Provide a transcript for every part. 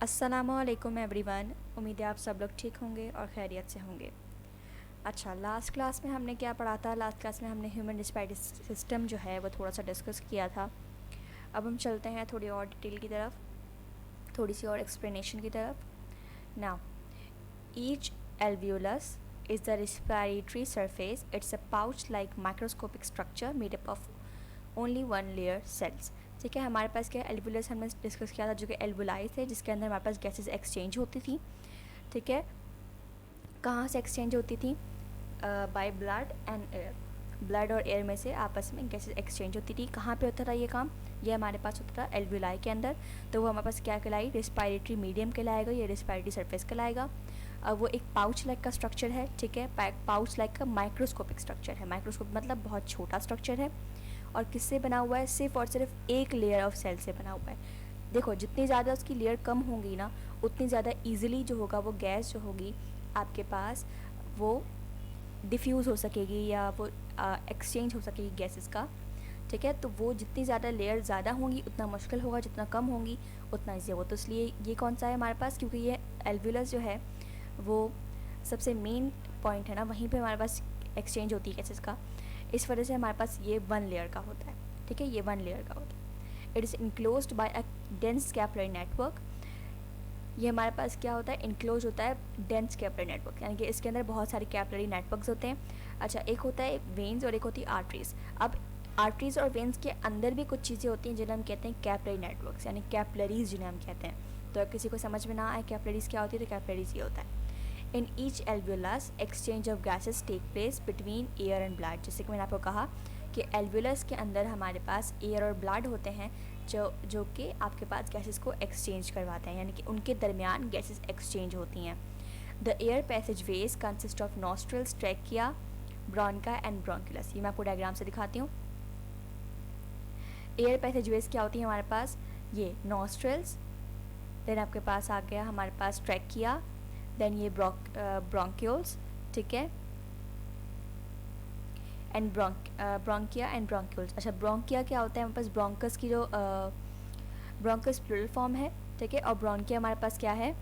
अस्सलामुअलैकुम एवरीवन। उम्मीद है आप सब लोग ठीक होंगे और खैरियत से होंगे। अच्छा, लास्ट क्लास में हमने क्या पढ़ा था? लास्ट क्लास में हमने ह्यूमन रेस्पिरेटरी सिस्टम जो है वो थोड़ा सा डिस्कस किया था। अब हम चलते हैं थोड़ी और डिटेल की तरफ, थोड़ी सी और एक्सप्लेनेशन की तरफ। Now, each alveolus is the respiratory surface. It's a pouch-like microscopic structure made up of only one layer cells. ठीक है, हमारे पास क्या एल्वुलस हमने डिस्कस किया था, जो कि एल्वुलाई थे, जिसके अंदर हमारे पास गैसेस एक्सचेंज होती थी। ठीक है, कहाँ से एक्सचेंज होती थी? By blood and air. Blood और एयर में से आपस में गैसेस एक्सचेंज होती थी। कहाँ पे होता था ये काम? ये हमारे पास होता था एल्वुलाई के अंदर। तो वो हमारे पास क्या कहलाई? रेस्पिरेटरी मीडियम कहलाएगा, ये रेस्पिरेटरी सरफेस कहलाएगा। अब वो एक पाउच लाइक का स्ट्रक्चर है। ठीक है, पाउच लाइक का माइक्रोस्कोपिक स्ट्रक्चर है। माइक्रोस्कोप मतलब बहुत छोटा स्ट्रक्चर है। और किससे बना हुआ है? सिर्फ और सिर्फ एक लेयर ऑफ सेल से बना हुआ है। देखो, जितनी ज़्यादा उसकी लेयर कम होंगी ना, उतनी ज़्यादा ईजिली जो होगा वो गैस जो होगी आपके पास वो डिफ्यूज़ हो सकेगी या वो एक्सचेंज हो सकेगी गैसेस का। ठीक है, तो वो जितनी ज़्यादा लेयर ज़्यादा होंगी उतना मुश्किल होगा, जितना कम होंगी उतना ईजी होगा। तो इसलिए ये कौन सा है हमारे पास? क्योंकि ये एल्वुलस जो है वो सबसे मेन पॉइंट है ना, वहीं पे हमारे पास एक्सचेंज होती है गैसेस का। इस वजह से हमारे पास ये वन लेयर का होता है। ठीक है, ये वन लेयर का होता है। It is enclosed bye a dense capillary network. ये हमारे पास क्या होता है? इनक्लोज होता है डेंस कैपिलरी नेटवर्क, यानी कि इसके अंदर बहुत सारे कैपिलरी नेटवर्क्स होते हैं। अच्छा, एक होता है वेन्स और एक होती है आर्टरीज। अब आर्टरीज और वेन्स के अंदर भी कुछ चीज़ें होती हैं जिन्हें हम कहते हैं कैपिलरी नेटवर्क्स, यानी कैपिलरीज जिन्हें हम कहते हैं। तो अगर किसी को समझ में ना आए कैपिलरीज क्या होती है, तो कैपिलरीज ये होता है। In each alveolus exchange of gases take place between air and blood. जैसे कि मैंने आपको कहा कि एल्वुलस के अंदर हमारे पास एयर और ब्लड होते हैं जो कि आपके पास गैसेस को एक्सचेंज करवाते हैं, यानी कि उनके दरमियान गैसेस एक्सचेंज होती हैं। The air passage ways consist of nostrils, trachea, bronchi and bronchioles. ये मैं आपको डायग्राम से दिखाती हूँ। एयर पैसेज वेज क्या होती है हमारे पास? ये नॉस्ट्रल्स, देन आपके पास आ गया हमारे पास ट्रैकिया, देन ये ब्रोंक्यूल्स। ठीक है, एंड ब्रोंकिया एंड ब्रोंक्यूल्स। अच्छा, ब्रोंकिया क्या होता है? हमारे पास ब्रोंकस की जो ब्रोंकस प्लूरल फॉर्म है। ठीक है, और ब्रोंकिया हमारे पास क्या है?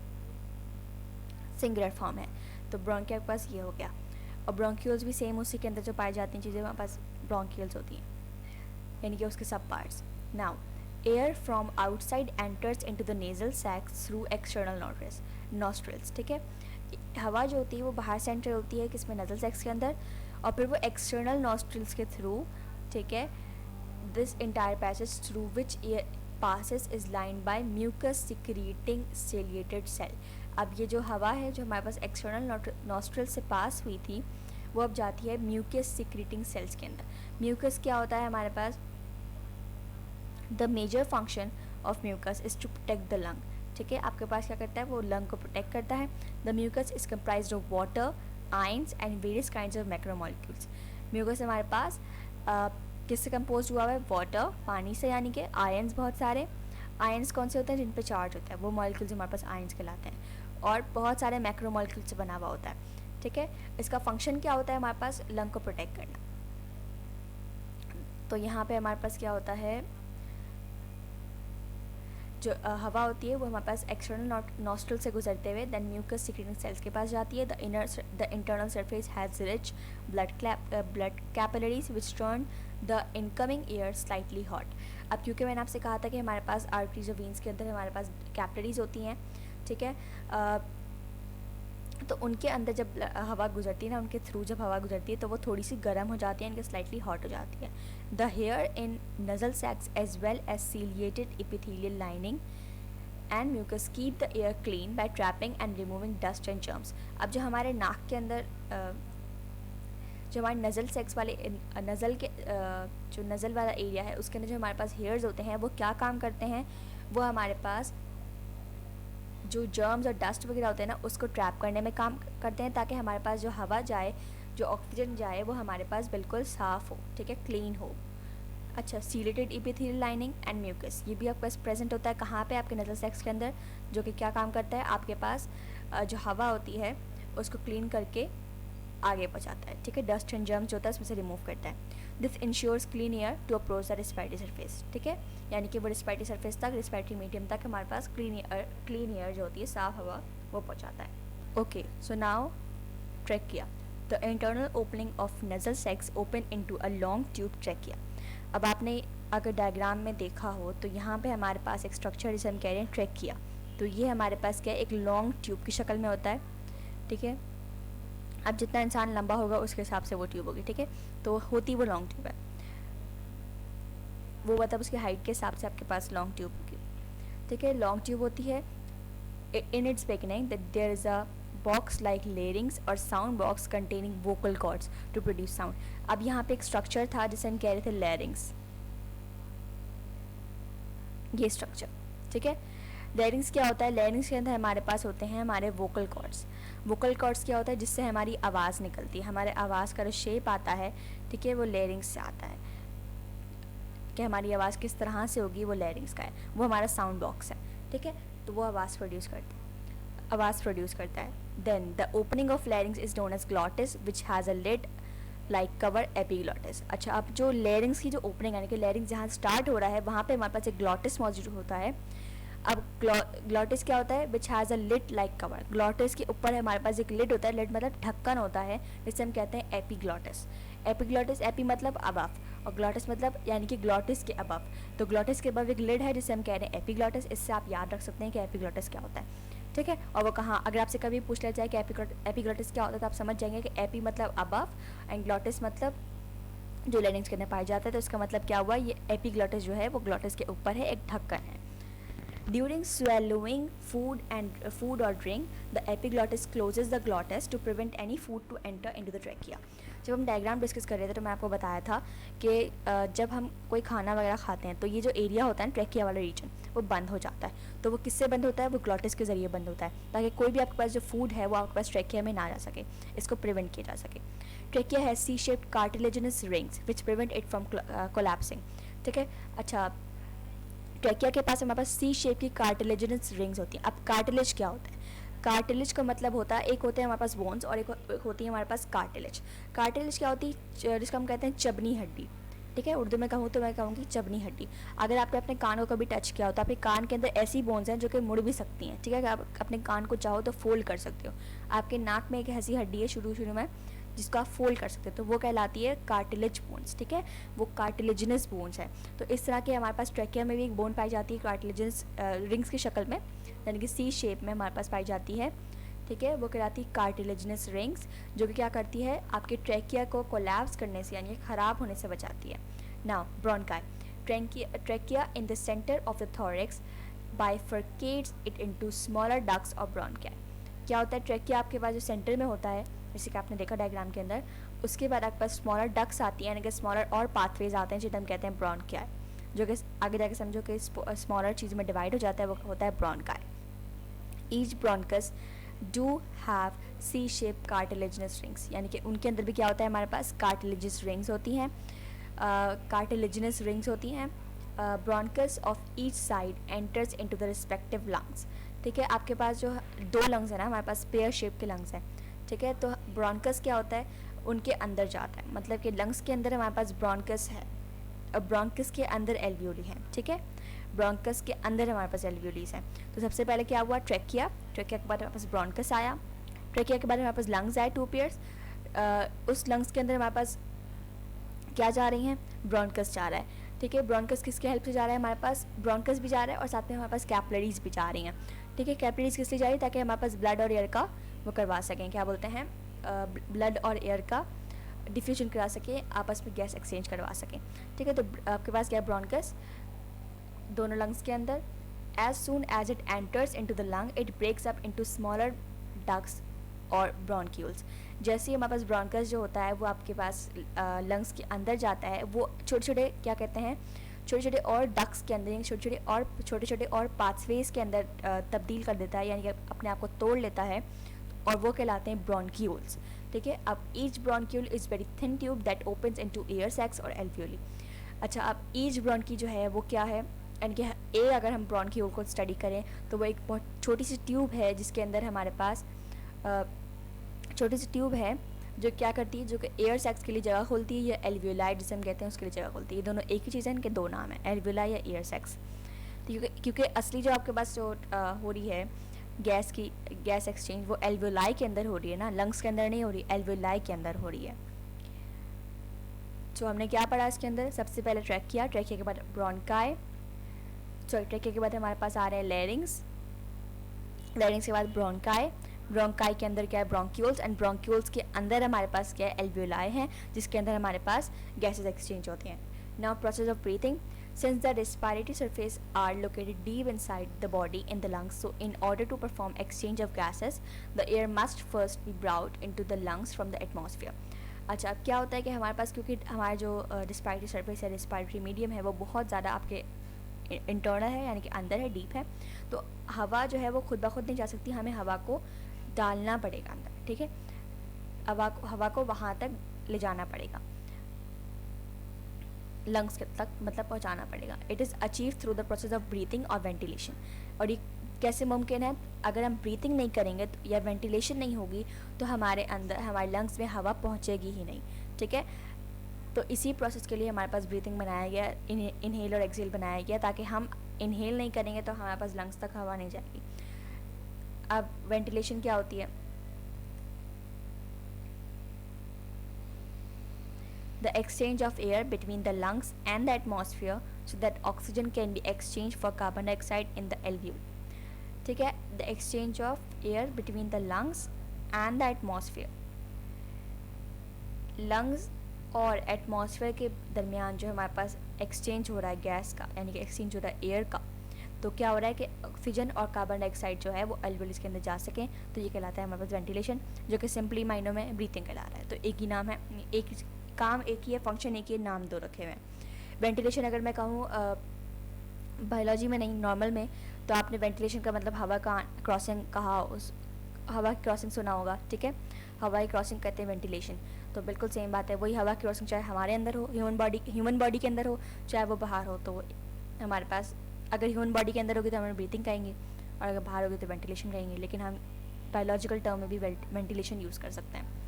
सिंगुलर फॉर्म है। तो ब्रोंकिया के पास ये हो गया। और ब्रोंक्यूल्स भी सेम उसी के अंदर जो पाई जाती हैं चीज़ें हमारे पास ब्रोंक्यूल्स होती हैं, यानी कि उसके सब parts. Now, air from outside enters into the nasal sacs through external nostrils. ठीक है, हवा जो होती है वो बाहर से एंटर होती है किसमें? नजल सैक्स के अंदर, और फिर वो एक्सटर्नल नॉस्ट्रल्स के थ्रू, ठीक है, this entire passage through which air passes is lined by mucus secreting ciliated cell। अब ये जो हवा है जो हमारे पास एक्सटर्नल नॉस्ट्रल से पास हुई थी वो अब जाती है म्यूकस सिक्रीटिंग सेल्स के अंदर। म्यूकस क्या होता है हमारे पास? The major function of mucus is to protect the lung. ठीक है, आपके पास क्या करता है? वो लंग को प्रोटेक्ट करता है। The mucus is comprised of water, ions and various kinds of macromolecules. Mucus हमारे पास किससे कंपोज हुआ है? वाटर, पानी से, यानी कि आयंस बहुत सारे। आयंस कौन से होते हैं? जिन पे चार्ज होता है, वो मॉलिक्यूल्स हमारे पास आयंस कहलाते हैं। और बहुत सारे मैक्रोमोलिक्यूल से बना हुआ होता है। ठीक है, इसका फंक्शन क्या होता है हमारे पास? लंग को प्रोटेक्ट करना। तो यहाँ पे हमारे पास क्या होता है? जो हवा होती है वो हमारे पास एक्सटर्नल नॉस्ट्रल से गुजरते हुए देन म्यूकस सिक्रीटिंग सेल्स के पास जाती है। The internal surface has rich blood capillaries which turn the incoming air slightly hot. अब क्योंकि मैंने आपसे कहा था कि हमारे पास आर्टरीज और वेन्स के अंदर हमारे पास कैपिलरीज होती हैं। ठीक है, तो उनके अंदर जब हवा गुजरती है ना, उनके थ्रू जब हवा गुजरती है तो वो थोड़ी सी गर्म हो जाती है, इनके स्लाइटली हॉट हो जाती है। The hair in nasal sacs as well as ciliated epithelial lining and mucus keep the air clean by trapping and removing dust and germs. अब जो हमारे नाक के अंदर जो हमारे नज़ल सेक्स वाले नज़ल के जो नज़ल वाला एरिया है उसके अंदर जो हमारे पास हेयर्स होते हैं वो क्या काम करते हैं? वो हमारे पास जो जर्म्स और डस्ट वगैरह होते हैं ना उसको ट्रैप करने में काम करते हैं, ताकि हमारे पास जो हवा जाए, जो ऑक्सीजन जाए, वो हमारे पास बिल्कुल साफ़ हो। ठीक है, क्लीन हो। अच्छा, ciliated epithelial lining and mucus, ये भी आपके पास प्रेजेंट होता है कहाँ पे? आपके नज़ल सेक्स के अंदर, जो कि क्या काम करता है? आपके पास जो हवा होती है उसको क्लीन करके आगे पहुँचाता है, ठीक है, डस्ट एंड जर्म्स जो होता है उसमें से रिमूव करता है। This ensures clean air to approach the respiratory surface, ठीक है, यानी कि वो रेस्पिरेटरी सरफेस तक, रेस्पिरेटरी मीडियम तक हमारे पास क्लीन एयर जो होती है, साफ हवा, वो पहुँचाता है। Okay, so now trachea, the internal opening of nasal sacs open into a long tube trachea. अब आपने अगर डायग्राम में देखा हो तो यहाँ पे हमारे पास एक स्ट्रक्चर जिसे हम कह रहे हैं ट्रैकिया, तो ये हमारे पास क्या है, एक लॉन्ग ट्यूब की शक्ल में होता है, ठीक है। अब जितना इंसान लंबा होगा उसके हिसाब से वो ट्यूब होगी, ठीक है, तो होती वो लॉन्ग ट्यूब है, वो मतलब उसकी हाइट के हिसाब से आपके पास लॉन्ग ट्यूब होगी, ठीक है। लॉन्ग ट्यूब होती है in its beginning that there is a box like larynx और sound box containing vocal cords to produce sound. अब यहाँ पे एक स्ट्रक्चर था जिसे हम कह रहे थे लेरिंग्स, ये स्ट्रक्चर, ठीक है। लेरिंग्स क्या होता है, लेरिंग्स के अंदर हमारे पास होते हैं हमारे वोकल कॉर्ड्स। वोकल कॉर्ड्स क्या होता है, जिससे हमारी आवाज़ निकलती है, हमारे आवाज़ का जो शेप आता है, ठीक है, वो लेरिंग्स से आता है, कि हमारी आवाज़ किस तरह से होगी वो लेरिंग्स का है, वो हमारा साउंड बॉक्स है, ठीक है, तो वो आवाज़ प्रोड्यूस करता है। Then the opening of larynx is known as glottis which has a lid like cover epiglottis. अच्छा, अब जो लेरिंग्स की जो ओपनिंग यानी कि लेरिंग्स जहाँ स्टार्ट हो रहा है वहाँ पे हमारे पास एक ग्लॉटिस मौजूद होता है। अब ग्लॉटिस क्या होता है, which has a lid like cover, glottis के ऊपर हमारे पास एक लिड होता है, लिड मतलब ढक्कन होता है, जिसे हम कहते हैं एपीग्लॉटिस। एपीग्लॉटिस, एपी मतलब अबव और ग्लॉटिस मतलब यानी कि ग्लॉटिस के अबव, तो ग्लॉटिस के अबव एक लिड है जिसे हम कह रहे हैं एपीग्लॉटिस। इससे आप याद रख सकते हैं कि एपीग्लॉटिस क्या होता है, ठीक है। और वो कहाँ, अगर आपसे कभी पूछ लिया जाए कि एपीग्लॉटिस क्या होता है तो आप समझ जाएंगे कि एपी मतलब अबव एंड ग्लॉटिस मतलब जो लेरिंग्स के अंदर पाया जाता है, तो इसका मतलब क्या हुआ, ये एपीग्लॉटिस जो है वो ग्लॉटिस के ऊपर है, एक ढक्कन है। During swallowing food or drink, the epiglottis closes the glottis to prevent any food to enter into the trachea. जब हम डायग्राम डिस्कस कर रहे थे तो मैं आपको बताया था कि जब हम कोई खाना वगैरह खाते हैं तो ये जो एरिया होता है ना, ट्रैकिया वाला रीजन, वो बंद हो जाता है। तो वो किससे बंद होता है, वो ग्लॉटिस के ज़रिए बंद होता है, ताकि कोई भी आपके पास जो फूड है वो आपके पास ट्रैकिया में ना जा सके, इसको प्रिवेंट किया जा सके। Trachea has C shaped cartilaginous rings which prevent it from collapsing, ठीक है। अच्छा, ट्रैकिया के पास हमारे पास सी शेप की कार्टिलेजिनस रिंग्स होती हैं। अब कार्टिलेज क्या होता है, कार्टिलेज का मतलब होता है, एक होते हैं हमारे पास बोन्स और एक होती है हमारे पास कार्टिलेज। कार्टिलेज क्या होती है, जिसको हम कहते हैं चबनी हड्डी, ठीक है, उर्दू में कहूँ तो मैं कहूँगी चबनी हड्डी। अगर आपने अपने कान को कभी टच किया हो तो आपके कान के अंदर ऐसी बोन्स हैं जो कि मुड़ भी सकती हैं, ठीक है, आप अपने कान को चाहो तो फोल्ड कर सकते हो। आपके नाक में एक ऐसी हड्डी है शुरू में जिसको आप फोल्ड कर सकते हो, तो वो कहलाती है कार्टिलेज बोन्स, ठीक है, वो कार्टिलेजिनस बोन्स है। तो इस तरह के हमारे पास ट्रैकिया में भी एक बोन पाई जाती है कार्टिलेजिनस रिंग्स की शक्ल में, यानी कि सी शेप में हमारे पास पाई जाती है, ठीक है, वो कहलाती है कार्टिलेजिनस रिंग्स, जो कि क्या करती है, आपके ट्रैकिया को कोलैप्स करने से यानी ख़राब होने से बचाती है। Now bronchi, trachea in the centre of the thorax bifurcates it into smaller ducts और ब्रोंकाई। क्या होता है, ट्रैकिया आपके पास जो सेंटर में होता है, जैसे कि आपने देखा डायग्राम के अंदर, उसके बाद आपके पास स्मॉलर डक्ट्स आती हैं, यानी कि स्मॉलर और पाथवेज आते हैं जिन्हें हम कहते हैं ब्रोंकाई, जो कि आगे जाके समझो कि स्मॉलर चीज़ में डिवाइड हो जाता है, वो होता है bronchi. Each bronchus do have C shape cartilaginous rings, यानी कि उनके अंदर भी क्या होता है, हमारे पास कार्टिलेजिनस रिंग्स होती हैं, कार्टिलेजिनस रिंग्स होती हैं। Bronchus of each side enters into the respective lungs, ठीक है, आपके पास जो 2 लंग्स है ना, हमारे पास पेयर शेप के लंग्स हैं, ठीक है, तो ब्रोंकस क्या होता है, उनके अंदर जाता है, मतलब कि लंग्स के अंदर हमारे पास ब्रोंकस है और ब्रोंकस के अंदर एल्वियोली हैं, ठीक है, ब्रोंकस के अंदर हमारे पास एल्वियोलीज हैं। तो सबसे पहले क्या हुआ, ट्रैकिया के बाद हमारे पास ब्रोंकस आया, ट्रैकिया के बाद हमारे पास लंग्स आए 2 पेयर्स, उस लंग्स के अंदर हमारे पास क्या जा रही हैं, ब्रोंकस जा रहा है, ठीक है। ब्रोंकस किसके हेल्प से जा रहा है, हमारे पास ब्रोंकस भी जा रहा है और साथ में हमारे पास कैपिलरीज भी जा रही हैं, ठीक है। कैपिलरीज किस लिए जा रही है, ताकि हमारे पास ब्लड और एयर का वो करवा सकें, क्या बोलते हैं, ब्लड और एयर का डिफ्यूजन करा सकें, आपस में गैस एक्सचेंज करवा सकें, ठीक है। तो आपके पास क्या, ब्रोंकस दोनों लंग्स के अंदर, as soon as it enters into the lung it breaks up into smaller ducts और ब्रोंक्यूल्स। जैसे ही हमारे पास ब्रोंकस जो होता है वो आपके पास लंग्स के अंदर जाता है, वो छोटे छोटे क्या कहते हैं, छोटे छोटे और डक्स के अंदर, यानी छोटे छोटे और पाथवेज के अंदर तब्दील कर देता है, यानी कि अपने आप को तोड़ लेता है, और वो कहलाते हैं ब्रोंक्यूल्स, ठीक है। अब each bronchiole is very thin tube that opens into air sacs और एल्वियोली। अच्छा, अब ईच ब्रोंकी जो है वो क्या है, यानी कि अगर हम ब्रोंक्यूल को स्टडी करें तो वो एक बहुत छोटी सी ट्यूब है जिसके अंदर हमारे पास छोटी सी ट्यूब है जो क्या करती है, जो कि एयर सैक्स के लिए जगह खोलती है, या एल्वियोलाई जिसे हम कहते हैं उसके लिए जगह खोलती है। ये दोनों एक ही चीज़ है, इनके दो नाम है, एल्वियोलाई या एयर सैक्स। क्योंकि असली जो आपके पास जो हो रही है गैस एक्सचेंज, वो एल्वियोलाई के अंदर हो रही है ना, लंग्स के अंदर नहीं हो रही, एल्वियोलाई के अंदर हो रही है। तो हमने क्या पढ़ा इसके अंदर, सबसे पहले ट्रैकिया के बाद ब्रोंकाई, ट्रैकिया के बाद हमारे पास आ रहे हैं लेरिंग्स के बाद ब्रोंकाई के अंदर क्या है, ब्रोंक्यूल्स, एंड ब्रोंक्यूल्स के अंदर हमारे पास क्या है, एल्वियोलाई हैं, जिसके अंदर हमारे पास गैसेस एक्सचेंज होती हैं। Now process of breathing, since the respiratory surface are located deep inside the body in the lungs, so in order to perform exchange of gases, the air must first be brought into the lungs from the atmosphere. अच्छा, अब क्या होता है कि हमारे पास, क्योंकि हमारा जो रिस्पायरेटरी सरफेस है, रिस्पायरेटरी मीडियम है, वो बहुत ज़्यादा आपके इंटरनल है, यानी कि अंदर है, डीप है, तो हवा जो है वो खुद ब खुद नहीं जा सकती, हमें हवा को डालना पड़ेगा अंदर, ठीक है, हवा को वहाँ तक ले जाना पड़ेगा, लंग्स तक मतलब पहुंचाना पड़ेगा। It is achieve through the process of breathing और वेंटिलेशन। और ये कैसे मुमकिन है, अगर हम ब्रीथिंग नहीं करेंगे तो या वेंटिलेशन नहीं होगी तो हमारे अंदर, हमारे लंग्स में हवा पहुंचेगी ही नहीं, ठीक है। तो इसी प्रोसेस के लिए हमारे पास ब्रीथिंग बनाया गया, इनहेल और एक्सहेल बनाया गया, ताकि हम इनहेल नहीं करेंगे तो हमारे पास लंग्स तक हवा नहीं जाएगी। अब वेंटिलेशन क्या होती है, the exchange of air between the lungs and the atmosphere so that oxygen can be exchanged for carbon dioxide in the alveoli, ठीक है, the exchange of air between the lungs and the atmosphere, lungs और atmosphere के दरमियान जो हमारे पास exchange हो रहा है गैस का, यानी कि एक्सचेंज हो रहा है एयर का, तो क्या हो रहा है कि ऑक्सीजन और कार्बन डाइऑक्साइड जो है वो एल्वेओलिस के अंदर जा सकें, तो ये कहलाता है हमारे पास वेंटिलेशन, जो कि सिंपली माइनों में ब्रीथिंग कहला रहा है। तो एक ही नाम है, एक काम एक ही है, फंक्शन एक ही है, नाम दो रखे हुए हैं। वेंटिलेशन अगर मैं कहूँ बायोलॉजी में नहीं, नॉर्मल में, तो आपने वेंटिलेशन का मतलब हवा का क्रॉसिंग कहा, उस हवा की क्रॉसिंग सुना होगा, ठीक है, हवा की क्रॉसिंग कहते हैं वेंटिलेशन। तो बिल्कुल सेम बात है, वही हवा की क्रॉसिंग चाहे हमारे अंदर हो, ह्यूमन बॉडी के अंदर हो, चाहे वो बाहर हो, तो हमारे पास अगर ह्यूमन बॉडी के अंदर होगी तो हम ब्रीथिंग कहेंगे, और अगर बाहर होगी तो वेंटिलेशन कहेंगे, लेकिन हम बायोलॉजिकल टर्म में भी वेंटिलेशन यूज़ कर सकते हैं।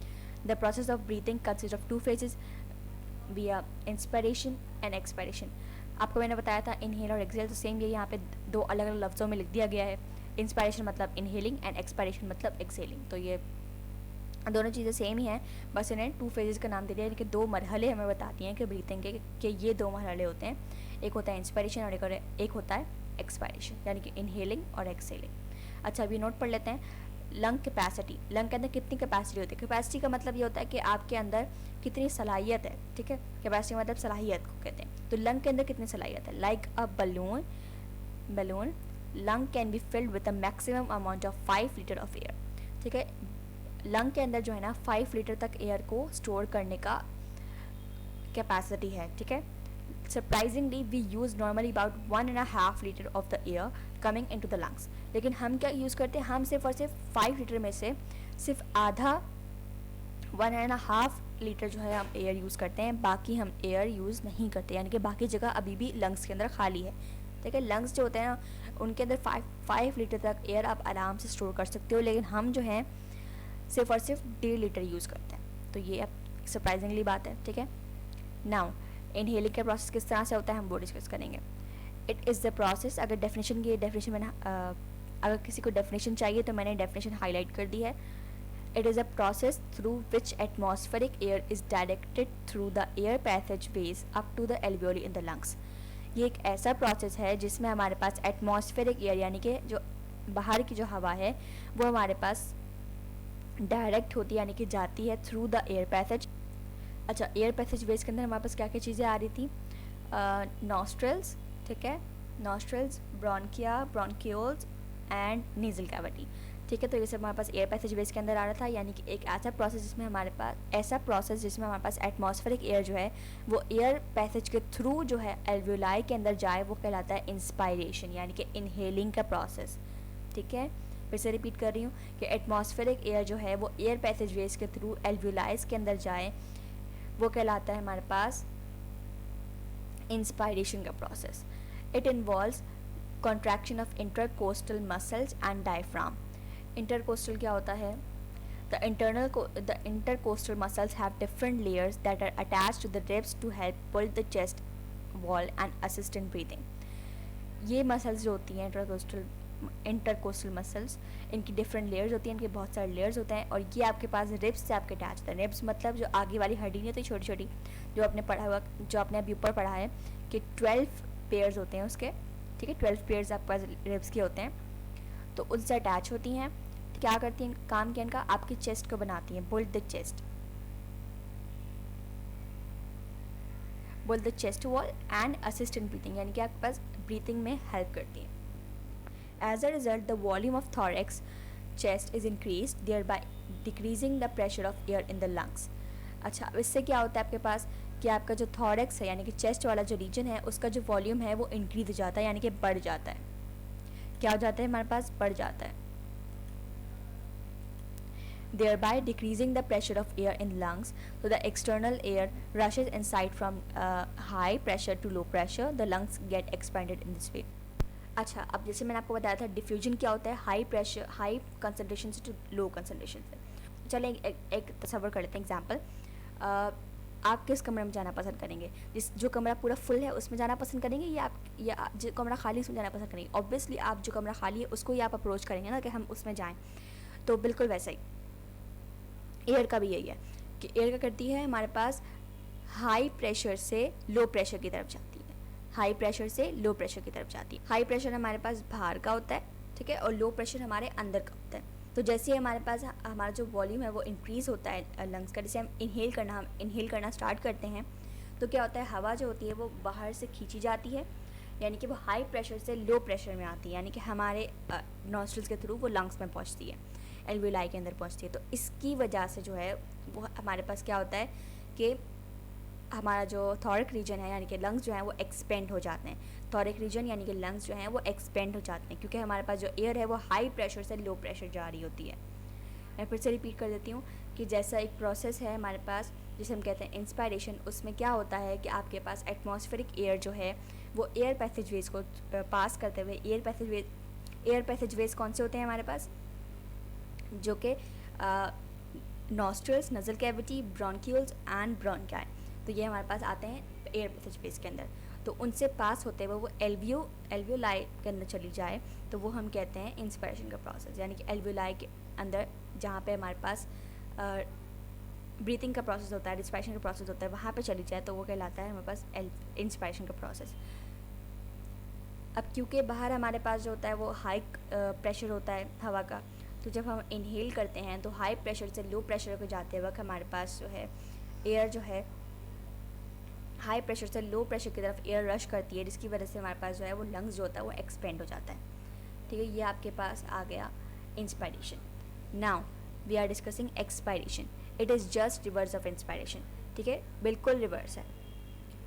The process of breathing consists of two phases via inspiration and expiration. आपको मैंने बताया था इनहेल और एक्सहेल, तो सेम ये यहाँ पे दो अलग अलग लफ्ज़ों में लिख दिया गया है। इंस्पायरेशन मतलब इनहेलिंग एंड एक्सपायरेशन मतलब एक्सहेलिंग। तो ये दोनों चीज़ें सेम ही हैं, बस इन्हें टू फेजेस का नाम दे दिया है, कि दो मरहले हमें बताती हैं कि ब्रीथिंग के, कि ये दो मरहले होते हैं, एक होता है इंस्पायरेशन और एक होता है एक्सपायरेशन, यानी कि इनहेलिंग और एक्सहेलिंग। अच्छा, अभी नोट पढ़ लेते हैं। लंग कैपेसिटी, लंग के अंदर कितनी कैपेसिटी होती है, कैपेसिटी का मतलब ये होता है कि आपके अंदर कितनी सलाहियत है, ठीक है, कैपेसिटी मतलब सलाहियत को कहते हैं। तो लंग के अंदर कितनी सलाहियत है, like a balloon lung can be filled with a maximum amount of 5 litre of air, ठीक है, लंग के अंदर जो है ना 5 लीटर तक एयर को स्टोर करने का कैपेसिटी है, ठीक है। Surprisingly we use normally about 1.5 litre of the air coming into the lungs, लेकिन हम क्या यूज़ करते हैं, हम सिर्फ और सिर्फ 5 लीटर में से सिर्फ आधा 1.5 लीटर जो है हम एयर यूज़ करते हैं, बाकी हम एयर यूज़ नहीं करते, यानी कि बाकी जगह अभी भी लंग्स के अंदर खाली है, ठीक है। लंग्स जो होते हैं ना, उनके अंदर 5 लीटर तक एयर आप आराम से स्टोर कर सकते हो, लेकिन हम जो हैं सिर्फ और सिर्फ 1.5 लीटर यूज़ करते हैं। तो ये अब सरप्राइजिंगली बात है, ठीक है। नाउ इनहेलिंग का प्रोसेस किस तरह से होता है हम वो डिस्कस करेंगे। इट इज़ द प्रोसेस, अगर डेफिनेशन मैंने अगर किसी को डेफिनेशन चाहिए तो मैंने डेफिनेशन हाईलाइट कर दी है। It is a process through which atmospheric air is directed through the air passage ways up to the alveoli in the lungs. ये एक ऐसा प्रोसेस है जिसमें हमारे पास एटमॉस्फेरिक एयर, यानी कि जो बाहर की जो हवा है वो हमारे पास डायरेक्ट होती है, यानी कि जाती है थ्रू द एयर पैसेज। अच्छा, एयर पैसेज वेज के अंदर हमारे पास क्या क्या चीज़ें आ रही थी, नॉस्ट्रल्स, ठीक है, nostrils, bronchia, bronchioles and nasal cavity, ठीक है। तो ये सब हमारे पास एयर पैसेज वेज के अंदर आ रहा था, यानी कि एक ऐसा प्रोसेस जिसमें हमारे पास एटमॉस्फेरिक एयर जो है वो एयर पैसेज के थ्रू जो है एल्वियोलाई के अंदर जाए, वो कहलाता है इंस्पायरेशन, यानी कि इनहेलिंग का प्रोसेस, ठीक है। फिर से रिपीट कर रही हूँ कि एटमॉस्फेरिक एयर जो है वो एयर पैसेज वेज के थ्रू एल्वियोलाइज के अंदर जाए, वो कहलाता है हमारे पास इंस्पायरेशन का process. It involves contraction of intercostal muscles and diaphragm. Intercostal क्या होता है, The intercostal muscles have different layers that are attached to the ribs to help pull the chest wall and assist in breathing. ये muscles जो होती हैं intercostal muscles, इनकी different layers होती हैं, इनके बहुत सारे लेयर्स होते हैं, और ये आपके पास रिब्स से आपके अटैच होता है. रिब्स मतलब जो आगे वाली हड्डी नहीं होती छोटी छोटी, जो आपने पढ़ा हुआ, जो आपने अभी ऊपर पढ़ा है कि 12 पेयर्स होते हैं उसके, ठीक है, 12 पेयर्स आपके पास रिब्स के होते हैं, तो उनसे अटैच होती हैं. क्या करती हैं, काम क्या इनका, आपकी चेस्ट को बनाती हैं, build the chest wall and assist in breathing, यानी कि आपके पास ब्रीथिंग में हेल्प करती है. As a result the volume of thorax chest is increase thereby decreasing the pressure of air in the lungs. अच्छा, अब इससे क्या होता है आपके पास कि आपका जो थॉरेक्स है यानी कि चेस्ट वाला जो रीजन है उसका जो वॉल्यूम है वो इंक्रीज हो जाता है, यानी कि बढ़ जाता है. क्या हो जाता है हमारे पास, बढ़ जाता है. thereby decreasing the pressure of air in lungs, so the external air rushes inside from high pressure to low pressure. The lungs get expanded in this way. अच्छा, अब जैसे मैंने आपको बताया था डिफ्यूजन क्या होता है, हाई कंसनट्रेशन से टू लो कंसनट्रेशन से. चलिए एक तस्वर कर लेते हैं एग्जाम्पल. आप किस कमरे में जाना पसंद करेंगे, जो कमरा पूरा फुल है उसमें जाना पसंद करेंगे, या जो कमरा खाली उसमें जाना पसंद करेंगे. ऑब्वियसली आप जो कमरा खाली है उसको ही आप अप्रोच करेंगे ना कि हम उसमें जाएँ. तो बिल्कुल वैसा ही एयर का भी यही है कि एयर क्या करती है, हमारे पास हाई प्रेशर से लो प्रेशर की तरफ जाती है. हाई प्रेशर से लो प्रेशर की तरफ जाती है. हाई प्रेशर हमारे पास बाहर का होता है, ठीक है, और लो प्रेशर हमारे अंदर का होता है. तो जैसे ही हमारे पास हमारा जो वॉल्यूम है वो इंक्रीज़ होता है लंग्स का, जैसे हम इनहेल करना स्टार्ट करते हैं तो क्या होता है, हवा जो होती है वो बाहर से खींची जाती है, यानी कि वो हाई प्रेशर से लो प्रेशर में आती है, यानी कि हमारे नॉस्ट्रल्स के थ्रू वो लंग्स में पहुंचती है, एल्वियोलाई के अंदर पहुंचती है. तो इसकी वजह से जो है वो हमारे पास क्या होता है कि हमारा जो थॉरिक रीजन है यानी कि लंग्स जो हैं वो एक्सपेंड हो जाते हैं. थॉरिक रीजन यानी कि लंग्स जो हैं वो एक्सपेंड हो जाते हैं क्योंकि हमारे पास जो एयर है वो हाई प्रेशर से लो प्रेशर जा रही होती है. मैं फिर से रिपीट कर देती हूँ कि जैसा एक प्रोसेस है हमारे पास जिसे हम कहते हैं इंस्पायरेशन, उसमें क्या होता है कि आपके पास एटमॉस्फेरिक एयर जो है वो एयर पैसेजवेज को पास करते हुए एयर पैसेजवेज कौन से होते हैं हमारे पास, जो कि nostrils, नज़ल cavity, bronchioles and bronchi, तो ये हमारे पास आते हैं एयर पैसेजवेज के अंदर. तो उनसे पास होते हुए वो एल्वियोलाई के अंदर चली जाए तो वो हम कहते हैं इंस्पायरेशन का प्रोसेस, यानी कि एल्वियोलाई के अंदर जहाँ पे हमारे पास ब्रीथिंग का प्रोसेस होता है, रिस्पायरेशन का प्रोसेस होता है, वहाँ पे चली जाए तो वो कहलाता है हमारे पास इंस्पायरेशन का प्रोसेस. अब क्योंकि बाहर हमारे पास जो होता है वो हाई प्रेशर होता है हवा का, तो जब हम इनहेल करते हैं तो हाई प्रेशर से लो प्रेशर को जाते वक्त हमारे पास जो है एयर जो है हाई प्रेशर से लो प्रेशर की तरफ एयर रश करती है, जिसकी वजह से हमारे पास जो है वो लंग्स जो होता है वो एक्सपेंड हो जाता है. ठीक है, ये आपके पास आ गया inspiration. Now we are discussing expiration. It is just reverse of inspiration. ठीक है, बिल्कुल रिवर्स है.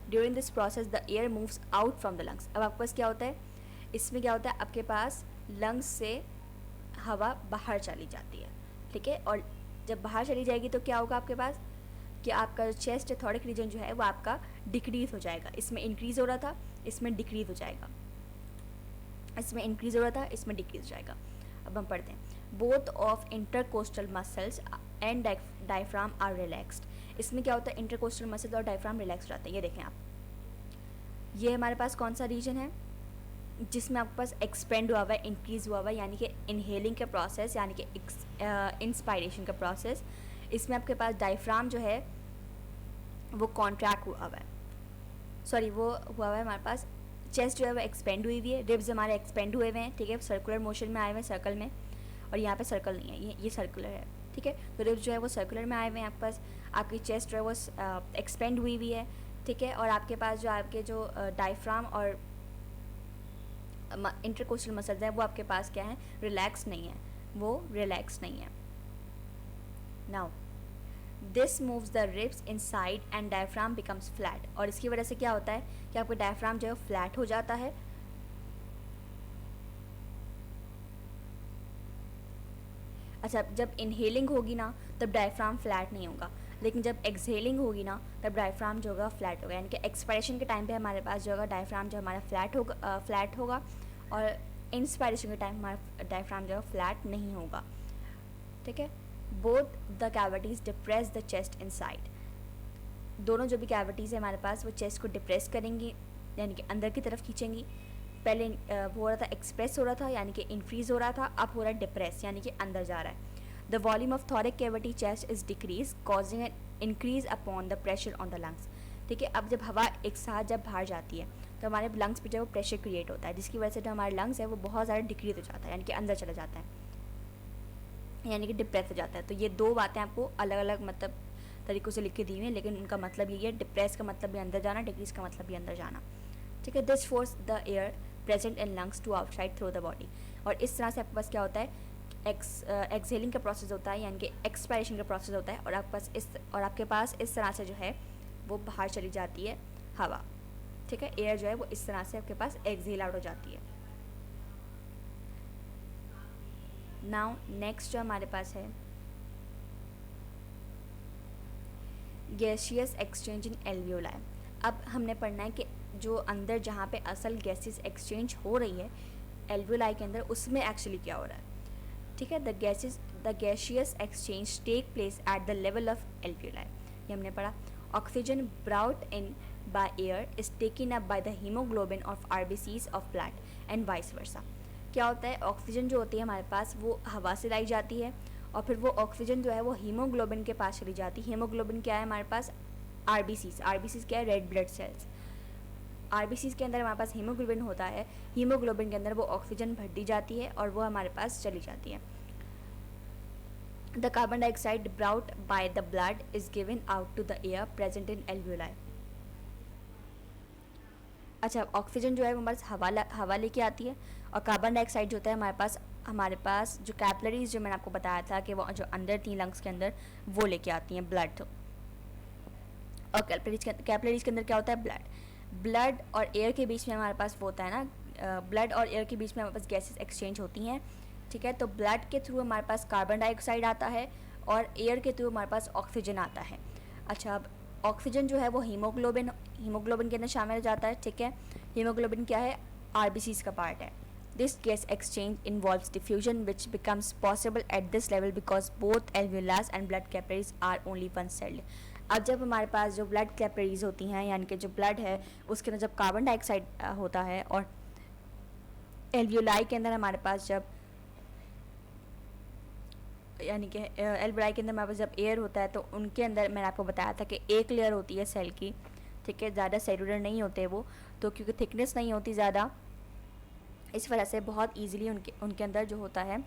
During this process the air moves out from the lungs. अब आपके पास क्या होता है, इसमें क्या होता है, आपके पास लंग्स से हवा बाहर चली जाती है. ठीक है, और जब बाहर चली जाएगी तो क्या होगा आपके पास कि आपका चेस्ट थॉरिक रीजन जो है वो आपका डिक्रीज हो जाएगा. इसमें इंक्रीज़ हो रहा था, इसमें डिक्रीज हो जाएगा, इसमें इंक्रीज़ हो रहा था, इसमें डिक्रीज हो जाएगा. अब हम पढ़ते हैं. Both of intercostal muscles and diaphragm are relaxed. इसमें क्या होता है, इंटरकोस्टल मसल और डायफ्राम रिलैक्स रहते हैं. ये देखें आप, ये हमारे पास कौन सा रीजन है जिसमें आपके पास एक्सपेंड हुआ हुआ है, इंक्रीज़ हुआ हुआ है, यानी कि इनहेलिंग का प्रोसेस यानी कि इंस्पायरेशन का प्रोसेस. इसमें आपके पास डायफ्राम जो है वो कॉन्ट्रैक्ट हुआ हुआ है, सॉरी वो हुआ हुआ है हमारे पास. चेस्ट जो है वो एक्सपेंड हुई हुई है, रिब्स हमारे एक्सपेंड हुए हुए हैं. ठीक है, सर्कुलर मोशन में आए हुए हैं, सर्कल में, और यहाँ पे सर्कल नहीं है, ये सर्कुलर है. ठीक है, तो रिब्स जो है वो सर्कुलर में आए हुए हैं आपके पास. आपकी चेस्ट जो है वो एक्सपेंड हुई हुई है. ठीक है, और आपके पास जो आपके जो डायफ्राम और इंटरकोस्टल मसल्स हैं वो आपके पास क्या है, रिलैक्स नहीं है, वो रिलैक्स नहीं है. Now this moves the ribs inside and diaphragm becomes flat. और इसकी वजह से क्या होता है कि आपका डायफ्राम जो है फ्लैट हो जाता है. अच्छा, जब इनहेलिंग होगी ना तब डायफ्राम फ्लैट नहीं होगा, लेकिन जब एक्सहेलिंग होगी ना तब डायफ्राम जो होगा फ्लैट होगा. यानी कि एक्सपायरेशन के टाइम पे हमारे पास जो होगा डायफ्राम जो हमारा फ्लैट होगा और इंस्पायरेशन के टाइम हमारा डायफ्राम जो है फ्लैट नहीं होगा. ठीक है, both the cavities depress the chest inside, दोनों जो भी कैविटीज़ है हमारे पास वो चेस्ट को डिप्रेस करेंगी, यानी कि अंदर की तरफ खींचेंगी। पहले वो हो रहा था एक्सप्रेस हो रहा था यानी कि इंक्रीज़ हो रहा था, अब हो रहा है डिप्रेस यानी कि अंदर जा रहा है। The volume of thoracic cavity chest is decrease causing an increase upon the pressure on the lungs. ठीक है, अब जब हवा एक साथ जब बाहर जाती है तो हमारे लंग्स पे जो वो प्रेशर क्रिएट होता है, जिसकी वजह से जो हमारे लंग्स है वो बहुत ज़्यादा डिक्रीज हो जाता है, यानी कि अंदर चला जाता है, यानी कि डिप्रेस हो जाता है। तो ये दो बातें आपको अलग अलग मतलब तरीक़ों से लिख के दी हुई हैं, लेकिन उनका मतलब यही है, डिप्रेस का मतलब भी अंदर जाना, डिक्रीज का मतलब भी अंदर जाना। ठीक है, this force the air present in lungs to outside through the body. और इस तरह से आपके पास क्या होता है, एक्सहेलिंग का प्रोसेस होता है, यानी कि एक्सपायरेशन का प्रोसेस होता है, और आपके पास इस तरह से जो है वो बाहर चली जाती है हवा। ठीक है, एयर जो है वो इस तरह से आपके पास एक्सहेल आउट हो जाती है। नाउ नेक्स्ट जो हमारे पास है गैसियस एक्सचेंज इन एल्वियोलाई। अब हमने पढ़ना है कि जो अंदर जहाँ पे असल गैसेस एक्सचेंज हो रही है एल्वियोलाई के अंदर, उसमें एक्चुअली क्या हो रहा है। ठीक है, the gaseous exchange take place at the level of alveoli, ये हमने पढ़ा। Oxygen brought in by air is taken up by the haemoglobin of RBCs of blood and vice versa. क्या होता है, ऑक्सीजन जो होती है हमारे पास वो हवा से लाई जाती है, और फिर वो ऑक्सीजन जो है वो हीमोग्लोबिन के पास चली जाती है। हीमोग्लोबिन क्या है हमारे पास, आरबीसीज क्या है, रेड ब्लड सेल्स। आरबीसीज के अंदर हमारे पास हीमोग्लोबिन होता है, हीमोग्लोबिन के अंदर वो ऑक्सीजन भर दी जाती है और वो हमारे पास चली जाती है। The carbon dioxide brought by the blood is given out to the air present in alveoli. अच्छा, ऑक्सीजन जो है वो हमारे पास हवा लेके आती है, और कार्बन डाइऑक्साइड जो होता है हमारे पास जो कैपिलरीज जो मैंने आपको बताया था कि वो जो अंदर थी लंग्स के अंदर, वो लेके आती हैं ब्लड। और कैपिलरीज के अंदर क्या होता है, ब्लड और एयर के बीच में हमारे पास वो होता है ना, ब्लड और एयर के बीच में हमारे पास गैसेस एक्सचेंज होती हैं। ठीक है, तो ब्लड के थ्रू हमारे पास कार्बन डाइऑक्साइड आता है और एयर के थ्रू हमारे पास ऑक्सीजन आता है। अच्छा, अब ऑक्सीजन जो है वो हीमोग्लोबिन के अंदर शामिल हो जाता है। ठीक है, हीमोग्लोबिन क्या है, आरबीसीज का पार्ट है। This gas exchange involves diffusion which becomes possible at this level because both alveolus and blood capillaries are only one celled. अब जब हमारे पास जो ब्लड कैपिलरीज होती हैं, यानी कि जो ब्लड है उसके अंदर जब कार्बन डाइऑक्साइड होता है, और एल्वियोलाई के अंदर हमारे पास जब यानी कि एल्वियोलाई के अंदर हमारे पास जब एयर होता है, तो उनके अंदर मैंने आपको बताया था कि एक लेयर होती है सेल की। ठीक है, ज़्यादा सेलुलर नहीं होते वो, तो क्योंकि थिकनेस नहीं होती ज़्यादा, इस वजह से बहुत ईजीली उनके अंदर जो होता है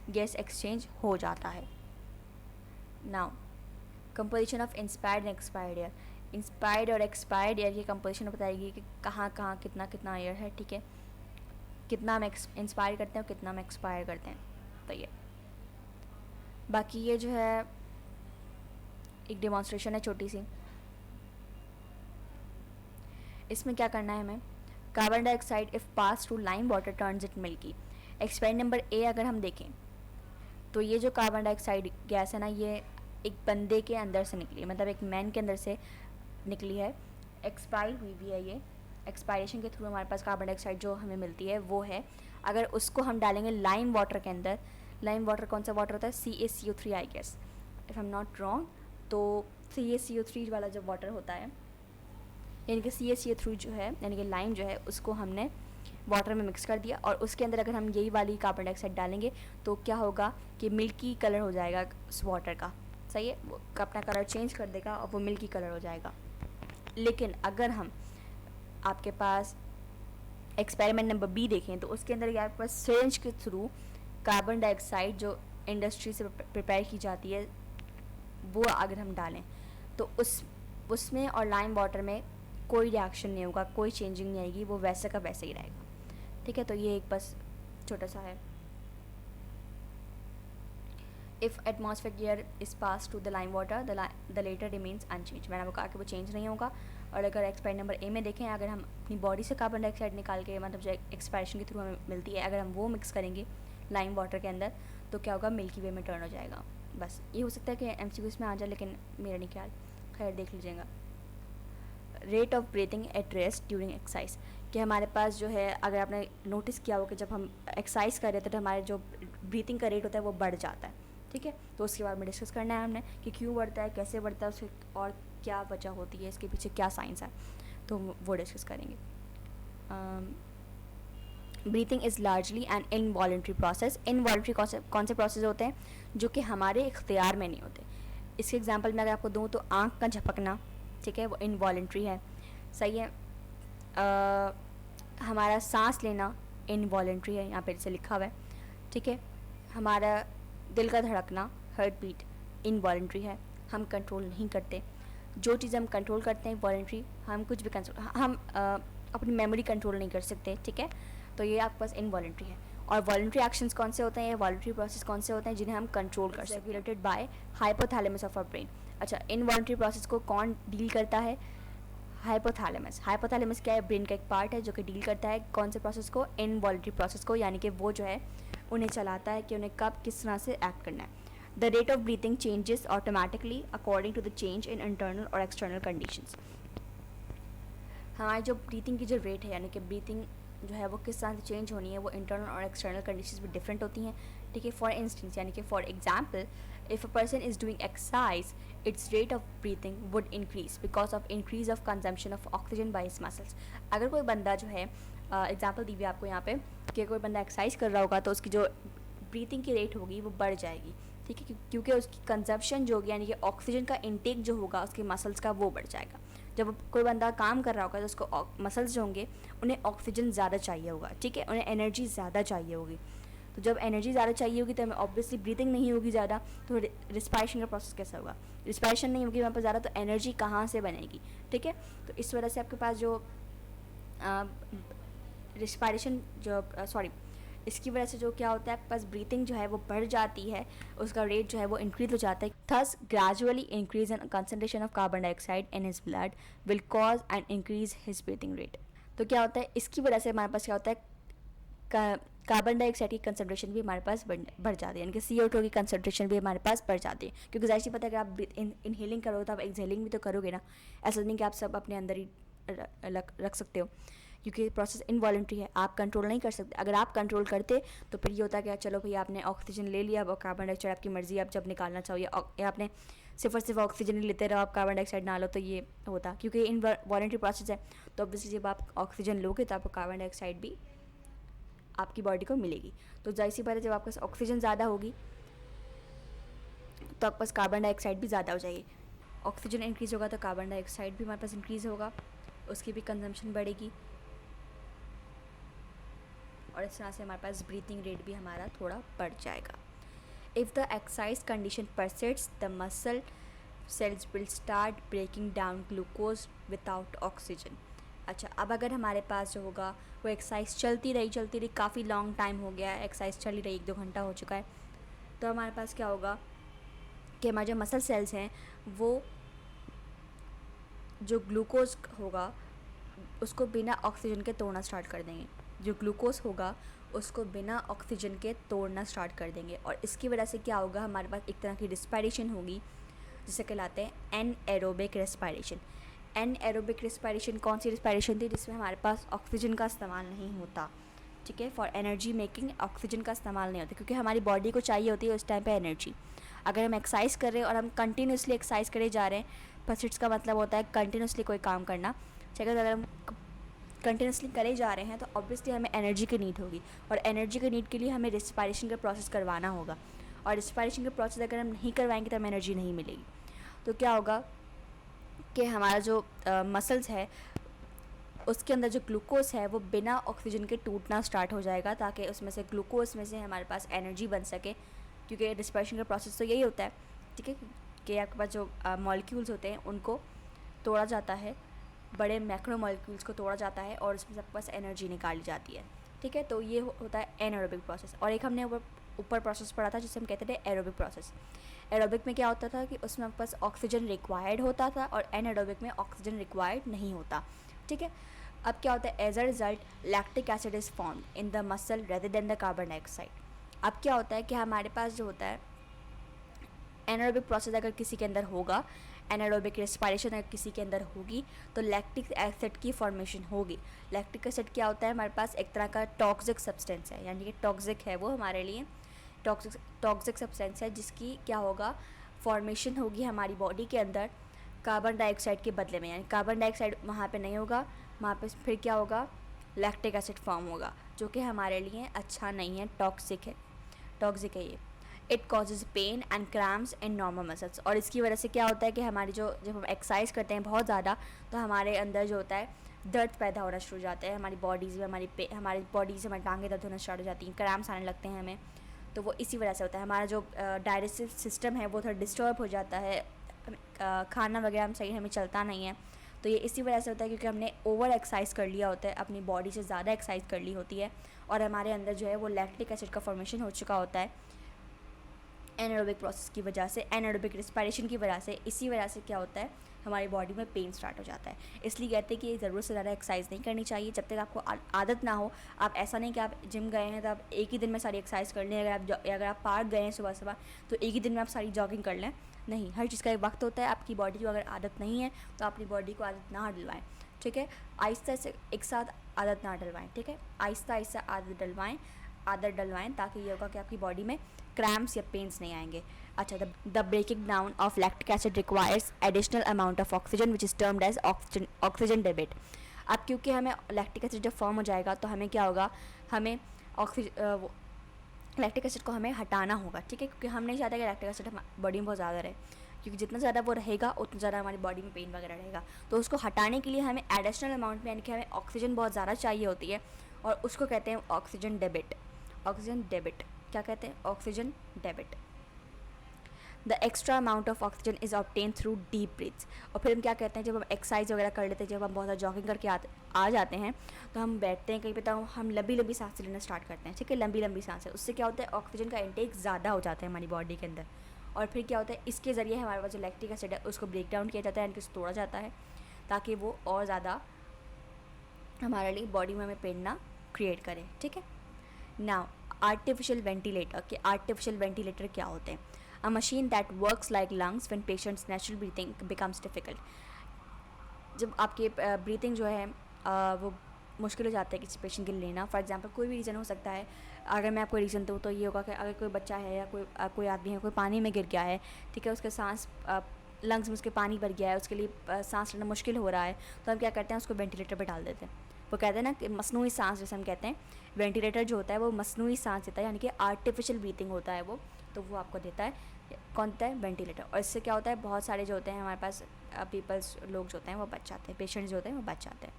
गैस एक्सचेंज हो जाता है। Now composition of inspired and expired air. Inspired और एक्सपायर्ड एयर की कंपोजिशन बताएगी कि कहाँ कहाँ कितना कितना एयर है। ठीक है, कितना हम इंस्पायर करते हैं और कितना हम एक्सपायर करते हैं। तो ये बाकी ये जो है एक डेमोन्स्ट्रेशन है छोटी सी। इसमें क्या करना है हमें, carbon dioxide if pass through lime water turns it milky. Experiment number A अगर हम देखें तो ये जो कार्बन डाइऑक्साइड गैस है ना, ये एक बंदे के अंदर से निकली है, मतलब एक मैन के अंदर से निकली है, एक्सपायर हुई भी है। ये एक्सपायरेशन के थ्रू हमारे पास कार्बन डाइऑक्साइड जो हमें मिलती है वो है। अगर उसको हम डालेंगे लाइम वाटर के अंदर, लाइम वाटर कौन सा वाटर होता है, CaCO3 I guess if I am not wrong, तो CaCO3 वाला जो वाटर होता है, यानी कि CaCO3 जो है यानी कि लाइम जो है, उसको हमने वाटर में मिक्स कर दिया, और उसके अंदर अगर हम यही वाली कार्बन डाइऑक्साइड डालेंगे तो क्या होगा कि मिल्की कलर हो जाएगा उस वाटर का। सही है, वो अपना कलर चेंज कर देगा और वो मिल्की कलर हो जाएगा। लेकिन अगर हम आपके पास एक्सपेरिमेंट नंबर बी देखें तो उसके अंदर आपके पास सिरिंज के थ्रू कार्बन डाइऑक्साइड जो इंडस्ट्री से प्रिपेयर की जाती है वो अगर हम डालें तो उसमें और लाइम वाटर में कोई रिएक्शन नहीं होगा, कोई चेंजिंग नहीं आएगी, वो वैसे का वैसे ही रहेगा। ठीक है, तो ये एक बस छोटा सा है। If atmospheric air is pass to the lime water the latter remains unchanged. मैंने आपको कहा कि वो चेंज नहीं होगा। और अगर एक्सपेरिमेंट नंबर ए में देखें, अगर हम अपनी बॉडी से कार्बन डाइऑक्साइड निकाल के, मतलब जो एक्सपायरेशन के थ्रू हमें मिलती है, अगर हम वो मिक्स करेंगे लाइम वाटर के अंदर तो क्या होगा, मिल्की वे में टर्न हो जाएगा। बस ये हो सकता है कि MCQs में आ जाए, लेकिन मेरा नहीं ख्याल, खैर देख लीजिएगा। Rate of breathing at rest during exercise, कि हमारे पास जो है, अगर आपने नोटिस किया हो कि जब हम एक्सरसाइज कर रहे थे तो हमारे जो ब्रीथिंग का रेट होता है वो बढ़ जाता है। ठीक है। तो उसके बारे में डिस्कस करना है हमने कि क्यों बढ़ता है, कैसे बढ़ता है उसके, और क्या वजह होती है, इसके पीछे क्या साइंस है, तो वो डिस्कस करेंगे। Breathing is largely an involuntary process. Involuntary कौन से प्रोसेस होते हैं जो कि हमारे इख्तियार में नहीं होते। इसके एग्जांपल मैं अगर आपको दूँ तो आँख का झपकना, ठीक है, वो इनवॉलेंट्री है, सही है। हमारा सांस लेना इनवॉलेंट्री है, यहाँ पे जैसे लिखा हुआ है, ठीक है। हमारा दिल का धड़कना, हार्ट बीट, इनवॉलेंट्री है, हम कंट्रोल नहीं करते। जो चीज़ हम कंट्रोल करते हैं वॉलेंट्री, हम कुछ भी कंट्रोल, हम अपनी मेमोरी कंट्रोल नहीं कर सकते, ठीक है। तो ये आपके पास इनवॉलेंट्री है। और वॉलेंट्री एक्शंस कौन से होते हैं, या वॉलेंट्री प्रोसेस कौन से होते हैं जिन्हें हम कंट्रोल कर सकते हैं, regulated by hypothalamus of our brain. अच्छा, इनवॉलेंट्री प्रोसेस को कौन डील करता है, हाइपोथैलेमस। हाइपोथैलेमस क्या है, ब्रेन का एक पार्ट है जो कि डील करता है कौन से प्रोसेस को, इनवॉलेंट्री प्रोसेस को, यानी कि वो जो है उन्हें चलाता है कि उन्हें कब किस तरह से एक्ट करना है। The rate of breathing changes automatically according to the change in internal और एक्सटर्नल कंडीशंस। हमारी जो ब्रीथिंग की जो रेट है, यानी कि ब्रीथिंग जो है वो किस तरह से चेंज होनी है, वो इंटरनल और एक्सटर्नल कंडीशंस भी डिफरेंट होती हैं, ठीक है। फॉर इंस्टेंस, यानी कि for example, if a person is doing exercise, it's rate of breathing would increase because of increase of consumption of oxygen by his muscles. अगर कोई बंदा जो है, एग्जाम्पल दी हुई आपको यहाँ पे, कि कोई बंदा एक्सरसाइज कर रहा होगा तो उसकी जो ब्रीथिंग की रेट होगी वो बढ़ जाएगी, ठीक है, क्योंकि उसकी कंजप्शन जो होगी, यानी कि ऑक्सीजन का इंटेक जो होगा उसके मसल्स का, वो बढ़ जाएगा। जब कोई बंदा काम कर रहा होगा तो उसको मसल्स जो होंगे उन्हें ऑक्सीजन ज़्यादा चाहिए होगा, ठीक है, उन्हें एनर्जी ज़्यादा चाहिए होगी। तो जब एनर्जी ज़्यादा चाहिए होगी तो हमें ऑब्वियसली ब्रीथिंग नहीं होगी ज़्यादा, तो रिस्पायरेशन का प्रोसेस कैसा होगा, रिस्पायरेशन नहीं होगी वहाँ पर ज़्यादा, तो एनर्जी कहाँ से बनेगी, ठीक है। तो इस वजह से आपके पास जो रिस्पायरेशन जो इसकी वजह से जो क्या होता है, आपके पास ब्रीथिंग जो है वो बढ़ जाती है, उसका रेट जो है वो इंक्रीज हो जाता है। Thus gradually increase in concentration of carbon dioxide in his blood will cause and increase his breathing rate. तो क्या होता है, इसकी वजह से हमारे पास क्या होता है, कार्बन डाइऑक्साइड की कंसनट्रेशन भी हमारे पास बढ़ जाती है, यानी कि CO2 की कंसनट्रेशन भी हमारे पास बढ़ जाती है। क्योंकि जाहिर सी पता है कि आप इनहेलिंग करोगे तो आप एक्सहेलिंग भी तो करोगे ना, ऐसा नहीं कि आप सब अपने अंदर ही रख सकते हो, क्योंकि प्रोसेस इनवॉलेंट्री है, आप कंट्रोल नहीं कर सकते। अगर आप कंट्रोल करते तो फिर ये होता है कि चलो भैया आपने ऑक्सीजन ले लिया, अब कार्बन डाइऑक्साइड आपकी मर्जी, आप जब निकालना चाहिए, या आपने सिर्फ ऑक्सीजन ही लेते रहो, आप कार्बन डाइऑक्साइड ना लो, तो ये होता, क्योंकि इनवॉलेंट्री प्रोसेस है। तो ऑब्वियसली जब आप ऑक्सीजन लोगे तो आपको कार्बन डाइऑक्साइड भी आपकी बॉडी को मिलेगी। तो जाहिर सी बात है, जब आपके पास ऑक्सीजन ज़्यादा होगी तो आपके पास कार्बन डाइऑक्साइड भी ज़्यादा हो जाएगी। ऑक्सीजन इंक्रीज़ होगा तो कार्बन डाइऑक्साइड भी हमारे पास इंक्रीज़ होगा, उसकी भी कंजम्पशन बढ़ेगी, और इस तरह से हमारे पास ब्रीथिंग रेट भी हमारा थोड़ा बढ़ जाएगा। If the exercise condition persists, the muscle cells will start breaking down glucose without oxygen. अच्छा, अब अगर हमारे पास जो होगा वो एक्सरसाइज चलती रही, काफ़ी लॉन्ग टाइम हो गया है, एक्सरसाइज चली रही, 1-2 घंटा हो चुका है, तो हमारे पास क्या होगा कि हमारे जो मसल सेल्स हैं वो जो ग्लूकोज होगा उसको बिना ऑक्सीजन के तोड़ना स्टार्ट कर देंगे। जो ग्लूकोज होगा उसको बिना ऑक्सीजन के तोड़ना स्टार्ट कर देंगे, और इसकी वजह से क्या होगा, हमारे पास एक तरह की रिस्पायरेशन होगी जिसे कहलाते हैं एनएरोबिक रेस्पायरेशन। एनएरोबिक रेस्पायरेशन कौन सी रेस्पायरेशन थी, जिसमें हमारे पास ऑक्सीजन का इस्तेमाल नहीं होता, ठीक है। फॉर एनर्जी मेकिंग ऑक्सीजन का इस्तेमाल नहीं होता, क्योंकि हमारी बॉडी को चाहिए होती है उस टाइम पे एनर्जी। अगर हम एक्सरसाइज कर रहे हैं और हम कंटिन्यूसली एक्सरसाइज करे जा रहे हैं, परसिस्ट का मतलब होता है कंटिन्यूसली कोई काम करना, चाहे अगर हम कंटिन्यूसली करे जा रहे हैं तो ऑब्वियसली हमें एनर्जी की नीड होगी, और एनर्जी की नीड के लिए हमें रिस्पायरेशन का प्रोसेस करवाना होगा, और रिस्पायरेशन का प्रोसेस अगर हम नहीं करवाएंगे तो हमें एनर्जी नहीं मिलेगी। तो क्या होगा कि हमारा जो मसल्स है उसके अंदर जो ग्लूकोज है वो बिना ऑक्सीजन के टूटना स्टार्ट हो जाएगा, ताकि उसमें से ग्लूकोज में से हमारे पास एनर्जी बन सके, क्योंकि रिस्पायरेशन का प्रोसेस तो यही होता है, ठीक है, कि आपके पास जो मॉलिक्यूल्स होते हैं उनको तोड़ा जाता है, बड़े मैक्रो मॉलिक्यूल्स को तोड़ा जाता है, और उसमें से आपके पास एनर्जी निकाली जाती है, ठीक है। तो ये होता है एनारोबिक प्रोसेस। और एक हमने ऊपर प्रोसेस पढ़ा था जिसे हम कहते थे एरोबिक प्रोसेस। एरोबिक में क्या होता था कि उसमें आपके पास ऑक्सीजन रिक्वायर्ड होता था, और एनारोबिक में ऑक्सीजन रिक्वायर्ड नहीं होता, ठीक है। अब क्या होता है, as a result lactic acid is formed in the muscle rather than the carbon dioxide. अब क्या होता है कि हमारे पास जो होता है एनारोबिक प्रोसेस अगर किसी के अंदर होगा, एनारोबिक रेस्पायरेशन अगर किसी के अंदर होगी, तो लैक्टिक एसिड की फॉर्मेशन होगी। लैक्टिक एसिड क्या होता है, हमारे पास एक तरह का टॉक्सिक सब्सटेंस है, यानी कि टॉक्सिक है वो हमारे लिए, टॉक्सिक सब्सटेंस है जिसकी क्या होगा, फॉर्मेशन होगी हमारी बॉडी के अंदर कार्बन डाइऑक्साइड के बदले में, यानी कार्बन डाइऑक्साइड वहाँ पे नहीं होगा, वहाँ पे फिर क्या होगा, लैक्टिक एसिड फॉर्म होगा, जो कि हमारे लिए अच्छा नहीं है, टॉक्सिक है ये। It causes pain and cramps in normal muscles, और इसकी वजह से क्या होता है कि हमारी जब हम एक्सरसाइज करते हैं बहुत ज़्यादा, तो हमारे अंदर जो होता है दर्द पैदा होना शुरू हो जाता है, हमारी बॉडीज़ में हमारी बॉडी से हमारी टांगें दर्द होना स्टार्ट हो जाती हैं, क्रैम्प्स आने लगते हैं हमें, तो वो इसी वजह से होता है। हमारा जो डाइजेस्टिव सिस्टम है वो थोड़ा डिस्टर्ब हो जाता है, खाना वगैरह हम सही हमें चलता नहीं है, तो ये इसी वजह से होता है क्योंकि हमने ओवर एक्सरसाइज कर लिया होता है, अपनी बॉडी से ज़्यादा एक्सरसाइज कर ली होती है, और हमारे अंदर जो है वो लैक्टिक एसिड का फॉर्मेशन हो चुका होता है एनारोबिक प्रोसेस की वजह से, एनारोबिक रिस्पायरेशन की वजह से। इसी वजह से क्या होता है, हमारी बॉडी में पेन स्टार्ट हो जाता है। इसलिए कहते हैं कि ज़रूरत से ज़्यादा एक्सरसाइज नहीं करनी चाहिए जब तक आपको आदत ना हो। आप ऐसा नहीं कि आप जिम गए हैं तो आप एक ही दिन में सारी एक्सरसाइज कर लें, अगर आप पार्क गए हैं सुबह सुबह तो एक ही दिन में आप सारी जॉगिंग कर लें, नहीं, हर चीज़ का एक वक्त होता है। आपकी बॉडी को अगर आदत नहीं है तो अपनी बॉडी को आदत ना डलवाएं, ठीक है, आहिस्ता से एक साथ आदत ना डलवाएं, ठीक है, आहिस्ता आहिस्ता आदत डलवाएं ताकि ये होगा कि आपकी बॉडी में क्रैम्प्स या पेन्स नहीं आएंगे। अच्छा, the breaking down of lactic acid requires additional amount of oxygen which is termed as oxygen debit. अब क्योंकि हमें लैक्टिक एसिड जब फॉर्म हो जाएगा तो हमें क्या होगा, हमें लैक्टिक एसिड को हमें हटाना होगा, ठीक है, क्योंकि हम नहीं चाहते कि लैक्टिक एसिड हमारी बॉडी में बहुत ज़्यादा रहे, क्योंकि जितना ज़्यादा वो रहेगा उतना ज़्यादा हमारी बॉडी में पेन वगैरह रहेगा। तो उसको हटाने के लिए हमें एडिशनल अमाउंट में, यानी कि हमें ऑक्सीजन बहुत ज़्यादा चाहिए होती है, और उसको कहते हैं ऑक्सीजन डेबिट। क्या कहते हैं, oxygen debit. The extra amount of oxygen is obtain through deep breaths. और फिर हम क्या कहते हैं, जब हम एक्सरसाइज वगैरह कर लेते हैं, जब हम बहुत ज़्यादा जॉगिंग करके आ जाते हैं, तो हम बैठते हैं कहीं पे, तो हम लंबी सांसें लेना स्टार्ट करते हैं, ठीक है, लंबी सांसें। उससे क्या होता है, ऑक्सीजन का इंटेक ज़्यादा हो जाता है हमारी बॉडी के अंदर, और फिर क्या होता है, इसके ज़रिए हमारे पास जो लैक्टिक एसिड है उसको ब्रेक डाउन किया जाता है, यानी कि तोड़ा जाता है, ताकि वो और ज़्यादा हमारे लिए बॉडी में हमें पेन ना क्रिएट करे, ठीक है। नाउ आर्टिफिशियल वेंटिलेटर क्या होते हैं? अ machine that works like lungs when patients natural breathing becomes difficult. जब आपके ब्रीथिंग जो है वो मुश्किल हो जाता है किसी पेशेंट के लिए लेना, फॉर एग्जांपल कोई भी रीज़न हो सकता है। अगर मैं आपको रीज़न दूँ तो ये होगा कि अगर कोई बच्चा है या कोई आदमी है, कोई पानी में गिर गया है, ठीक है, उसके सांस लंग्स में उसके पानी भर गया है, उसके लिए सांस लेना मुश्किल हो रहा है, तो हम क्या करते हैं, उसको वेंटिलेटर पर डाल देते हैं। वो कहते हैं ना कि मसनूई सांस, जैसे हम कहते हैं, वेंटिलेटर जो होता है वो मसनूई सांस देता है, यानी कि आर्टिफिशियल ब्रीथिंग होता है वो, तो वो आपको देता है, कौन देता है, वेंटिलेटर। और इससे क्या होता है, बहुत सारे जो होते हैं हमारे पास लोग जो होते हैं वो बच जाते हैं, पेशेंट्स जो होते हैं वो बच जाते हैं।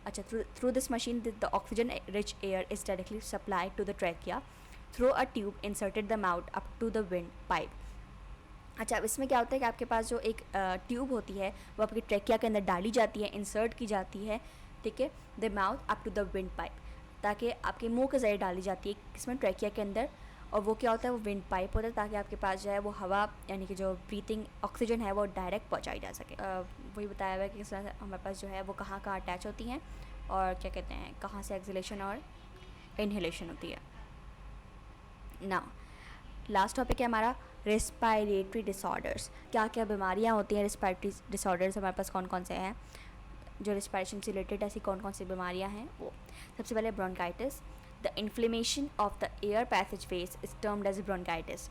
अच्छा, through this machine the oxygen rich air is directly supplied to the trachea through a tube inserted the mouth up to the windpipe. अच्छा, अब इसमें क्या होता है कि आपके पास जो एक ट्यूब होती है वो आपकी ट्रैकिया के अंदर डाली जाती है, इंसर्ट की जाती है, ठीक है, the mouth up to the windpipe, ताकि आपके मुंह के ज़रिए डाली जाती है इसमें ट्रैकिया के अंदर, और वो क्या होता है, वो विंड पाइप होता है, ताकि आपके पास जो है वो हवा, यानी कि जो ब्रीथिंग ऑक्सीजन है वो डायरेक्ट पहुंचाई जा सके। वही बताया हुआ है कि इस तरह से हमारे पास जो है वो कहाँ अटैच होती हैं, और क्या कहते हैं, कहाँ से एक्सलेशन और इनहेलेशन होती है। ना लास्ट टॉपिक है हमारा रेस्पायरेटरी डिसऑर्डर्स। क्या क्या बीमारियाँ होती हैं, रेस्पायरेटरी डिसऑर्डर्स हमारे पास कौन कौन से हैं, जो रेस्पायरेशन से रिलेटेड ऐसी कौन कौन सी बीमारियां हैं वो। सबसे पहले bronchitis. The inflammation of the air passage ways is termed as bronchitis.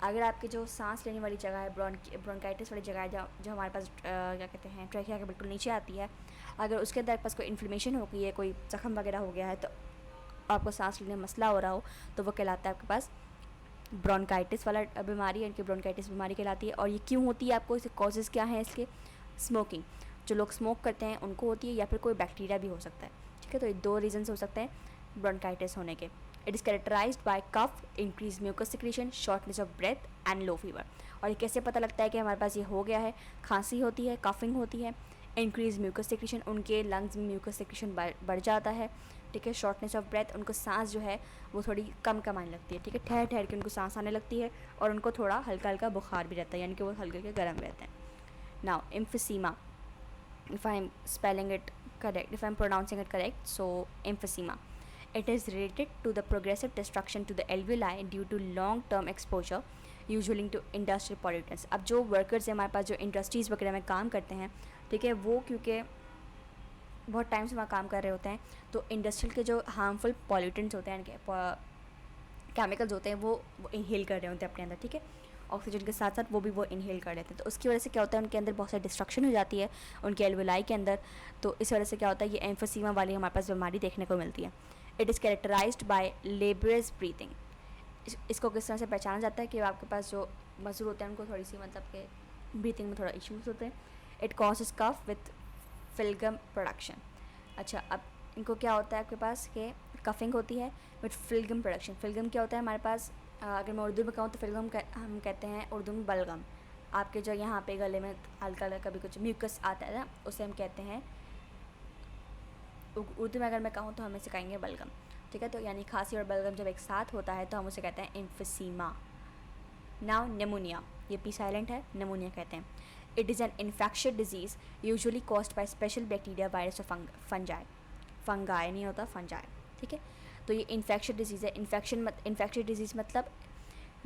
अगर आपकी जो सांस लेने वाली जगह है, ब्रोंकाइटिस वाली जगह है, जो हमारे पास क्या कहते हैं, ट्रैकिया के बिल्कुल नीचे आती है, अगर उसके अंदर पास कोई इन्फ्लेमेशन हो गई है, कोई जख्म वगैरह हो गया है, तो आपको सांस लेने में मसला हो रहा हो, तो वो कहलाता है आपके पास ब्रोंकाइटिस वाला बीमारी, यानी कि ब्रोंकाइटिस बीमारी कहलाती है। और ये क्यों होती है, आपको इसके कॉजेज़ क्या हैं इसके? स्मोकिंग, जो लोग स्मोक करते हैं उनको होती है, या फिर कोई बैक्टीरिया भी हो सकता है, ठीक है। तो ये दो रीजंस हो सकते हैं ब्रोंकाइटिस होने के। It is characterised by cough, increase mucus secretion, shortness of breath and low fever. और ये कैसे पता लगता है कि हमारे पास ये हो गया है? खांसी होती है, कफिंग होती है, इंक्रीज म्यूकस सिक्रीशन, उनके लंग्स में म्यूकस सिक्रीशन बढ़ जाता है, ठीक है। शॉर्टनेस ऑफ ब्रेथ, उनको सांस जो है वो थोड़ी कम आने लगती है, ठीक है, ठहर ठहर के उनको सांस आने लगती है, और उनको थोड़ा हल्का हल्का बुखार भी रहता है, यानी कि वो हल्के हल्के गर्म रहते हैं। Now emphysema, if I'm pronouncing it correct, so emphysema. It is related to the progressive destruction to the alveoli due to long term exposure usually to industrial pollutants. अब जो वर्कर्स हैं हमारे पास, जो इंडस्ट्रीज़ वगैरह में काम करते हैं, ठीक है, वो क्योंकि बहुत टाइम से वहाँ काम कर रहे होते हैं, तो इंडस्ट्रियल के जो हार्मफुल पॉल्यूटेंट्स होते हैं, केमिकल्स होते हैं वो इनहेल कर रहे होते हैं अपने अंदर, ठीक है, ऑक्सीजन के साथ साथ वो भी वो इनहेल कर लेते हैं। तो उसकी वजह से क्या होता है, उनके अंदर बहुत सारी डिस्ट्रक्शन हो जाती है उनके एल्वेलाई के अंदर। तो इस वजह से क्या होता है, ये एम्फोसीमा वाली हमारे पास बीमारी देखने को मिलती है। It is characterised by laborious breathing. इसको किस तरह से पहचाना जाता है कि आपके पास जो मजदूर होते हैं उनको थोड़ी सी मतलब के ब्रीथिंग में थोड़ा इश्यूज़ होते हैं। It causes cough with phlegm production. अच्छा, अब इनको क्या होता है आपके पास कि कफिंग होती है विथ फिल्गम प्रोडक्शन। फिल्गम क्या होता है हमारे पास, अगर मैं उर्दू में कहूँ तो फिल्गम हम कहते हैं उर्दू में बलगम। आपके जो यहाँ पे गले में हल्का हल्का कभी कुछ म्यूकस आता है ना, उसे हम कहते हैं, उर्दू में अगर मैं कहूँ तो हमें सिखाएंगे बलगम, ठीक है। तो यानी खांसी और बलगम जब एक साथ होता है तो हम उसे कहते हैं एम्फीसीमा। नाउ निमोनिया, ये पी साइलेंट है, निमोनिया कहते हैं। It is an infectious disease usually caused by special bacteria, virus और फंजाई। फंगाई नहीं होता, फंजाई, ठीक है। तो ये इन्फेक्शियस डिजीज़ है। इन्फेक्शियस डिजीज़ मतलब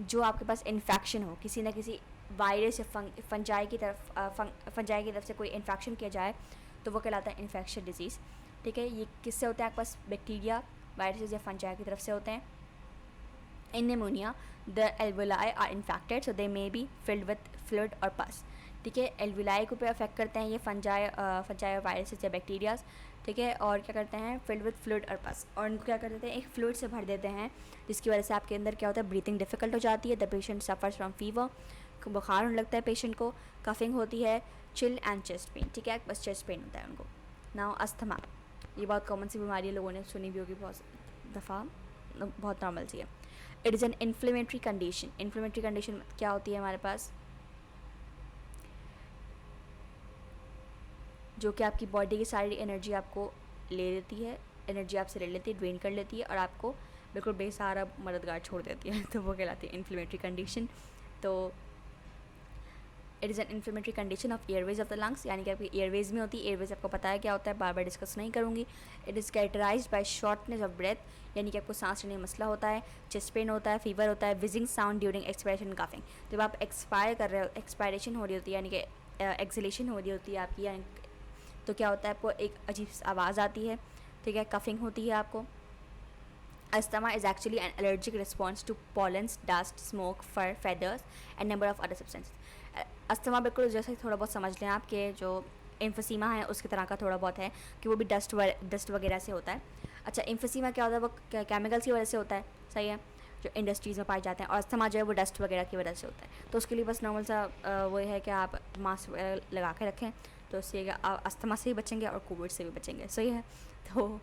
जो आपके पास इन्फेक्शन हो, किसी न किसी वायरस या फंजाई की तरफ से कोई इन्फेक्शन किया जाए तो वो कहलाता है इन्फेक्शियस डिजीज़, ठीक है। ये किससे होता है आपके पास, बैक्टीरिया, वायरसेस या फंजाई की तरफ से होते हैं। In pneumonia the alveoli are infected so they may be filled with fluid और पस, ठीक है। एल्वुलाई को पे अफेक्ट करते हैं ये फंजाई और वायरसेस या बैक्टीरियाज, ठीक है। और क्या करते हैं, फिल्ड विथ फ्लूइड और पस, और उनको क्या कर देते हैं, एक फ्लूइड से भर देते हैं, जिसकी वजह से आपके अंदर क्या होता है, ब्रीथिंग डिफिकल्ट हो जाती है। The patient suffers from fever, बुखार होने लगता है पेशेंट को, कफिंग होती है, चिल एंड चेस्ट पेन, ठीक है, बस चेस्ट पेन होता है उनको। नाउ अस्थमा, ये बहुत कॉमन सी बीमारी है, लोगों ने सुनी भी होगी बहुत दफ़ा, बहुत नॉर्मल सी है। It is an inflammatory condition. Inflammatory condition क्या होती है हमारे पास, जो कि आपकी बॉडी की सारी एनर्जी आपको ले लेती है, एनर्जी आपसे ले लेती है, ड्रेन कर लेती है और आपको बिल्कुल बेसहारा मददगार छोड़ देती है, तो वो कहलाती है इन्फ्लेमेटरी कंडीशन। तो it is an inflammatory condition of Airways of the lungs, यानी कि आपकी एयरवेज में होती है। एयरवेज आपको पता है क्या होता है, बार बार डिस्कस नहीं करूँगी। It is characterised by shortness of breath, यानी कि आपको सांस लेने में मसला होता है, चेस्ट पेन होता है, फीवर होता है, wheezing sound during expiration coughing. जब आप एक्सपायर कर रहे हो, एक्सपायरेशन हो रही होती है, यानी कि एक्सलेशन हो रही होती है आपकी, यानी तो क्या होता है, आपको एक अजीब आवाज़ आती है, ठीक है, कफिंग होती है आपको। Asthma is actually an allergic response to pollens, dust, smoke, fur, feathers and number of other substance. Asthma बिल्कुल जैसे थोड़ा बहुत समझ लें आपके जो एम्फोसीमा है उसकी तरह का थोड़ा बहुत है कि वो भी डस्ट वगैरह से होता है। अच्छा, एम्फोसीमा क्या होता है, वो केमिकल्स की वजह से होता है, सही है, जो इंडस्ट्रीज़ में पाए जाते हैं। और अस्थमा जो है वो डस्ट वगैरह की वजह से होता है। तो उसके लिए बस नॉर्मल सा वो है कि आप मास्क लगा के रखें, तो उससे अस्थमा से भी बचेंगे और कोविड से भी बचेंगे, सही है। तो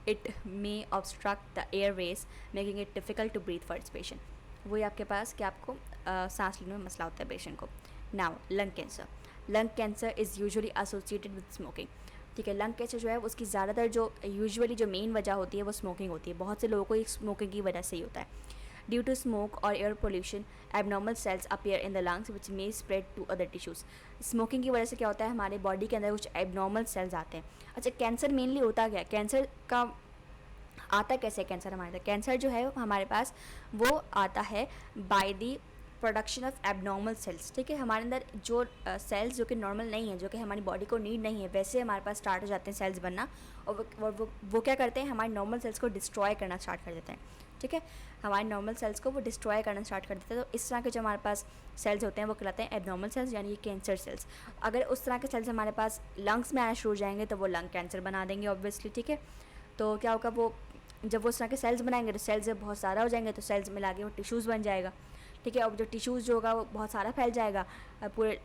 it may obstruct the airways making it difficult to breathe for its patient. वही आपके पास कि आपको सांस लेने में मसला होता है पेशेंट को। Now lung cancer. Lung cancer is usually associated with smoking, ठीक है। लंग कैंसर जो है उसकी ज़्यादातर जो यूजुअली जो मेन वजह होती है वो स्मोकिंग होती है। बहुत से लोगों को स्मोकिंग की वजह से ही होता है। ड्यू टू स्मोक और air pollution abnormal cells appear in the lungs which may spread to other tissues. Smoking की वजह से क्या होता है, हमारे बॉडी के अंदर कुछ एबनॉर्मल सेल्स आते हैं। अच्छा, कैंसर मेनली होता क्या है, कैंसर का आता कैसे, कैंसर हमारे अंदर, कैंसर जो है हमारे पास वो आता है by the production of abnormal cells, ठीक है। हमारे अंदर जो सेल्स जो कि नॉर्मल नहीं है, जो कि हमारी बॉडी को नीड नहीं है, वैसे हमारे पास स्टार्ट हो जाते हैं सेल्स बनना, और वो क्या करते हैं, हमारे नॉर्मल सेल्स को डिस्ट्रॉय करना स्टार्ट कर देते हैं, ठीक है। हमारे नॉर्मल सेल्स को वो डिस्ट्रॉय करना स्टार्ट कर देते हैं। तो इस तरह के जो हमारे पास सेल्स होते हैं वो कहलाते हैं एबनॉर्मल सेल्स, यानी कि कैंसर सेल्स। अगर उस तरह के सेल्स हमारे पास लंग्स में आना शुरू हो जाएंगे तो वो लंग कैंसर बना देंगे ऑब्वियसली, ठीक है। तो क्या होगा, वो जब वो उस तरह के सेल्स बनाएंगे तो सेल्स जब बहुत सारा हो जाएंगे तो सेल्स मिला के वो टिश्यूज़ बन जाएगा, ठीक है। और जो टिश्यूज़ जो होगा वो बहुत सारा फैल जाएगा पूरे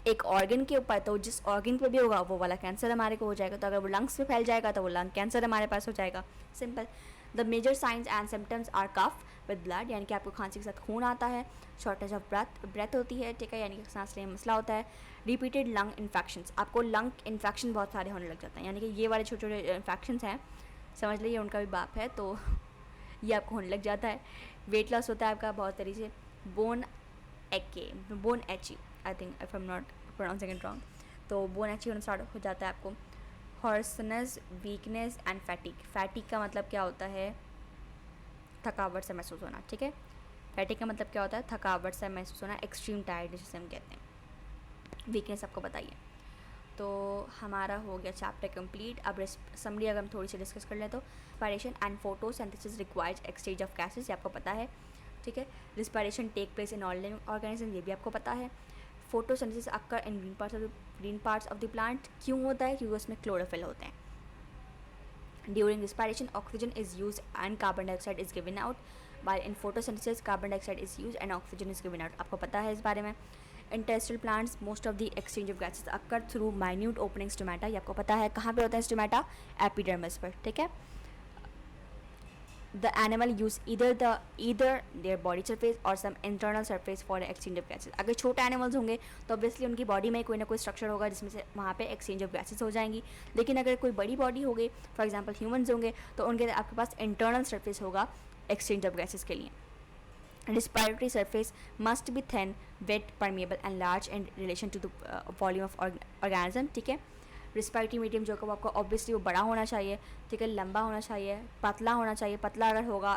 एक ऑर्गन के ऊपर, तो जिस ऑर्गन पे भी होगा वो वाला कैंसर हमारे को हो जाएगा। तो अगर वो लंग्स में फैल जाएगा तो वो लंग कैंसर हमारे पास हो जाएगा, simple. The major signs and symptoms are cough with blood, यानी कि आपको खांसी के साथ खून आता है, शॉर्टेज ऑफ ब्रेथ होती है, ठीक है, यानी कि सांस लेने में मसला होता है। रिपीटेड लंग इन्फेक्शंस, आपको लंग इन्फेक्शन बहुत सारे होने लग जाते हैं, यानी कि ये वाले छोटे छोटे इन्फेक्शंस हैं, समझ लीजिए उनका भी बाप है, तो ये आपको होने लग जाता है। वेट लॉस होता है आपका बहुत तरीके से। Bone Aichi, I think if I am not pronouncing it wrong, तो बोन एची होना स्टार्ट हो जाता है आपको। Hoarseness, weakness and फैटिक। फैटिक का मतलब क्या होता है, थकावट से महसूस होना, ठीक है। फैटिक का मतलब क्या होता है, थकावट से महसूस होना, एक्सट्रीम टायर्ड जिसे हम कहते हैं। वीकनेस आपको बताइए। तो हमारा हो गया चैप्टर कंप्लीट। अब समरी अगर हम थोड़ी सी डिस्कस कर लें तो respiration and photosynthesis requires exchange of gases, ये आपको पता है, ठीक है। Respiration take place in all living organism, ये भी आपको पता है। Photosynthesis occur in green parts of the plant, क्यों होता है? क्योंकि उसमें क्लोरोफिल होते हैं। During respiration, oxygen is used and carbon dioxide is given out, while in photosynthesis, carbon dioxide is used and oxygen is given out. आपको पता है इस बारे में। In terrestrial plants, most of the exchange of gases occur through minute opening stomata, ये आपको पता है। कहाँ पे होता है स्टोमेटा? एपिडर्मिस पर, ठीक है। The animal use either their body surface or some internal surface for the exchange of gases. अगर छोटे एनिमल्स होंगे तो ऑब्वियसली उनकी बॉडी में कोई ना कोई स्ट्रक्चर होगा जिसमें से वहाँ पे एक्सचेंज ऑफ गैसेस हो जाएंगी। लेकिन अगर कोई बड़ी बॉडी होगी, फॉर एग्जांपल ह्यूमंस होंगे, तो उनके आपके पास इंटरनल सरफेस होगा एक्सचेंज ऑफ गैसेस के लिए। Respiratory surface must be thin, wet, permeable and large in relation to the volume of organism, ठीक है। रिस्पायरेटरी मीडियम जो है वो आपको ऑब्वियसली वो बड़ा होना चाहिए, ठीक है, लंबा होना चाहिए, पतला होना चाहिए। पतला अगर होगा,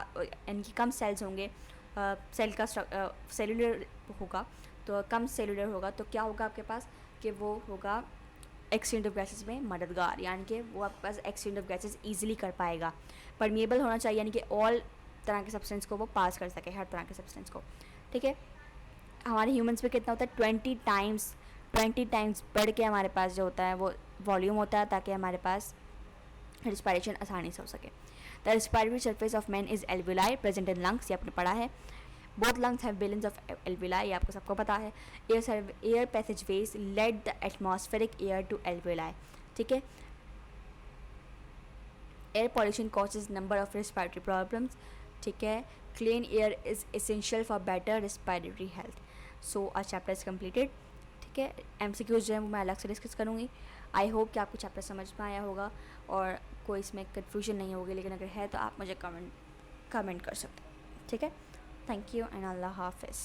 इनकी कम सेल्स होंगे, सेल का सेलुलर होगा, तो कम सेलुलर होगा तो क्या होगा आपके पास कि वो होगा एक्सचेंज ऑफ गैसेस में मददगार, यानी कि वो आपके पास एक्सचेंज ऑफ गैसेस ईजिली कर पाएगा। परमिएबल होना चाहिए, यानी कि ऑल तरह के सब्सटेंस को वो पास कर सके, हर तरह के सब्सटेंस को, ठीक है। हमारे ह्यूमंस में कितना होता है? 20 टाइम्स बढ़ के हमारे पास जो होता है वो वॉल्यूम होता है, ताकि हमारे पास रिस्पायरेशन आसानी से हो सके। The respiratory surface of man is alveoli present in lungs, ये आपने पढ़ा है। Both lungs have billions of alveoli, ये आपको सबको पता है। Air passage ways let the atmospheric air to alveoli, ठीक है। Air pollution causes number of respiratory problems, ठीक है। Clean air is essential for better respiratory health. So our chapter is completed, ठीक है। MCQs जो है वो मैं अलग से डिस्कस करूँगी। आई होप कि आपको चैप्टर समझ में आया होगा और कोई इसमें कन्फ्यूजन नहीं होगी, लेकिन अगर है तो आप मुझे कमेंट कर सकते हैं, ठीक है। थैंक यू एंड अल्लाह हाफिज़।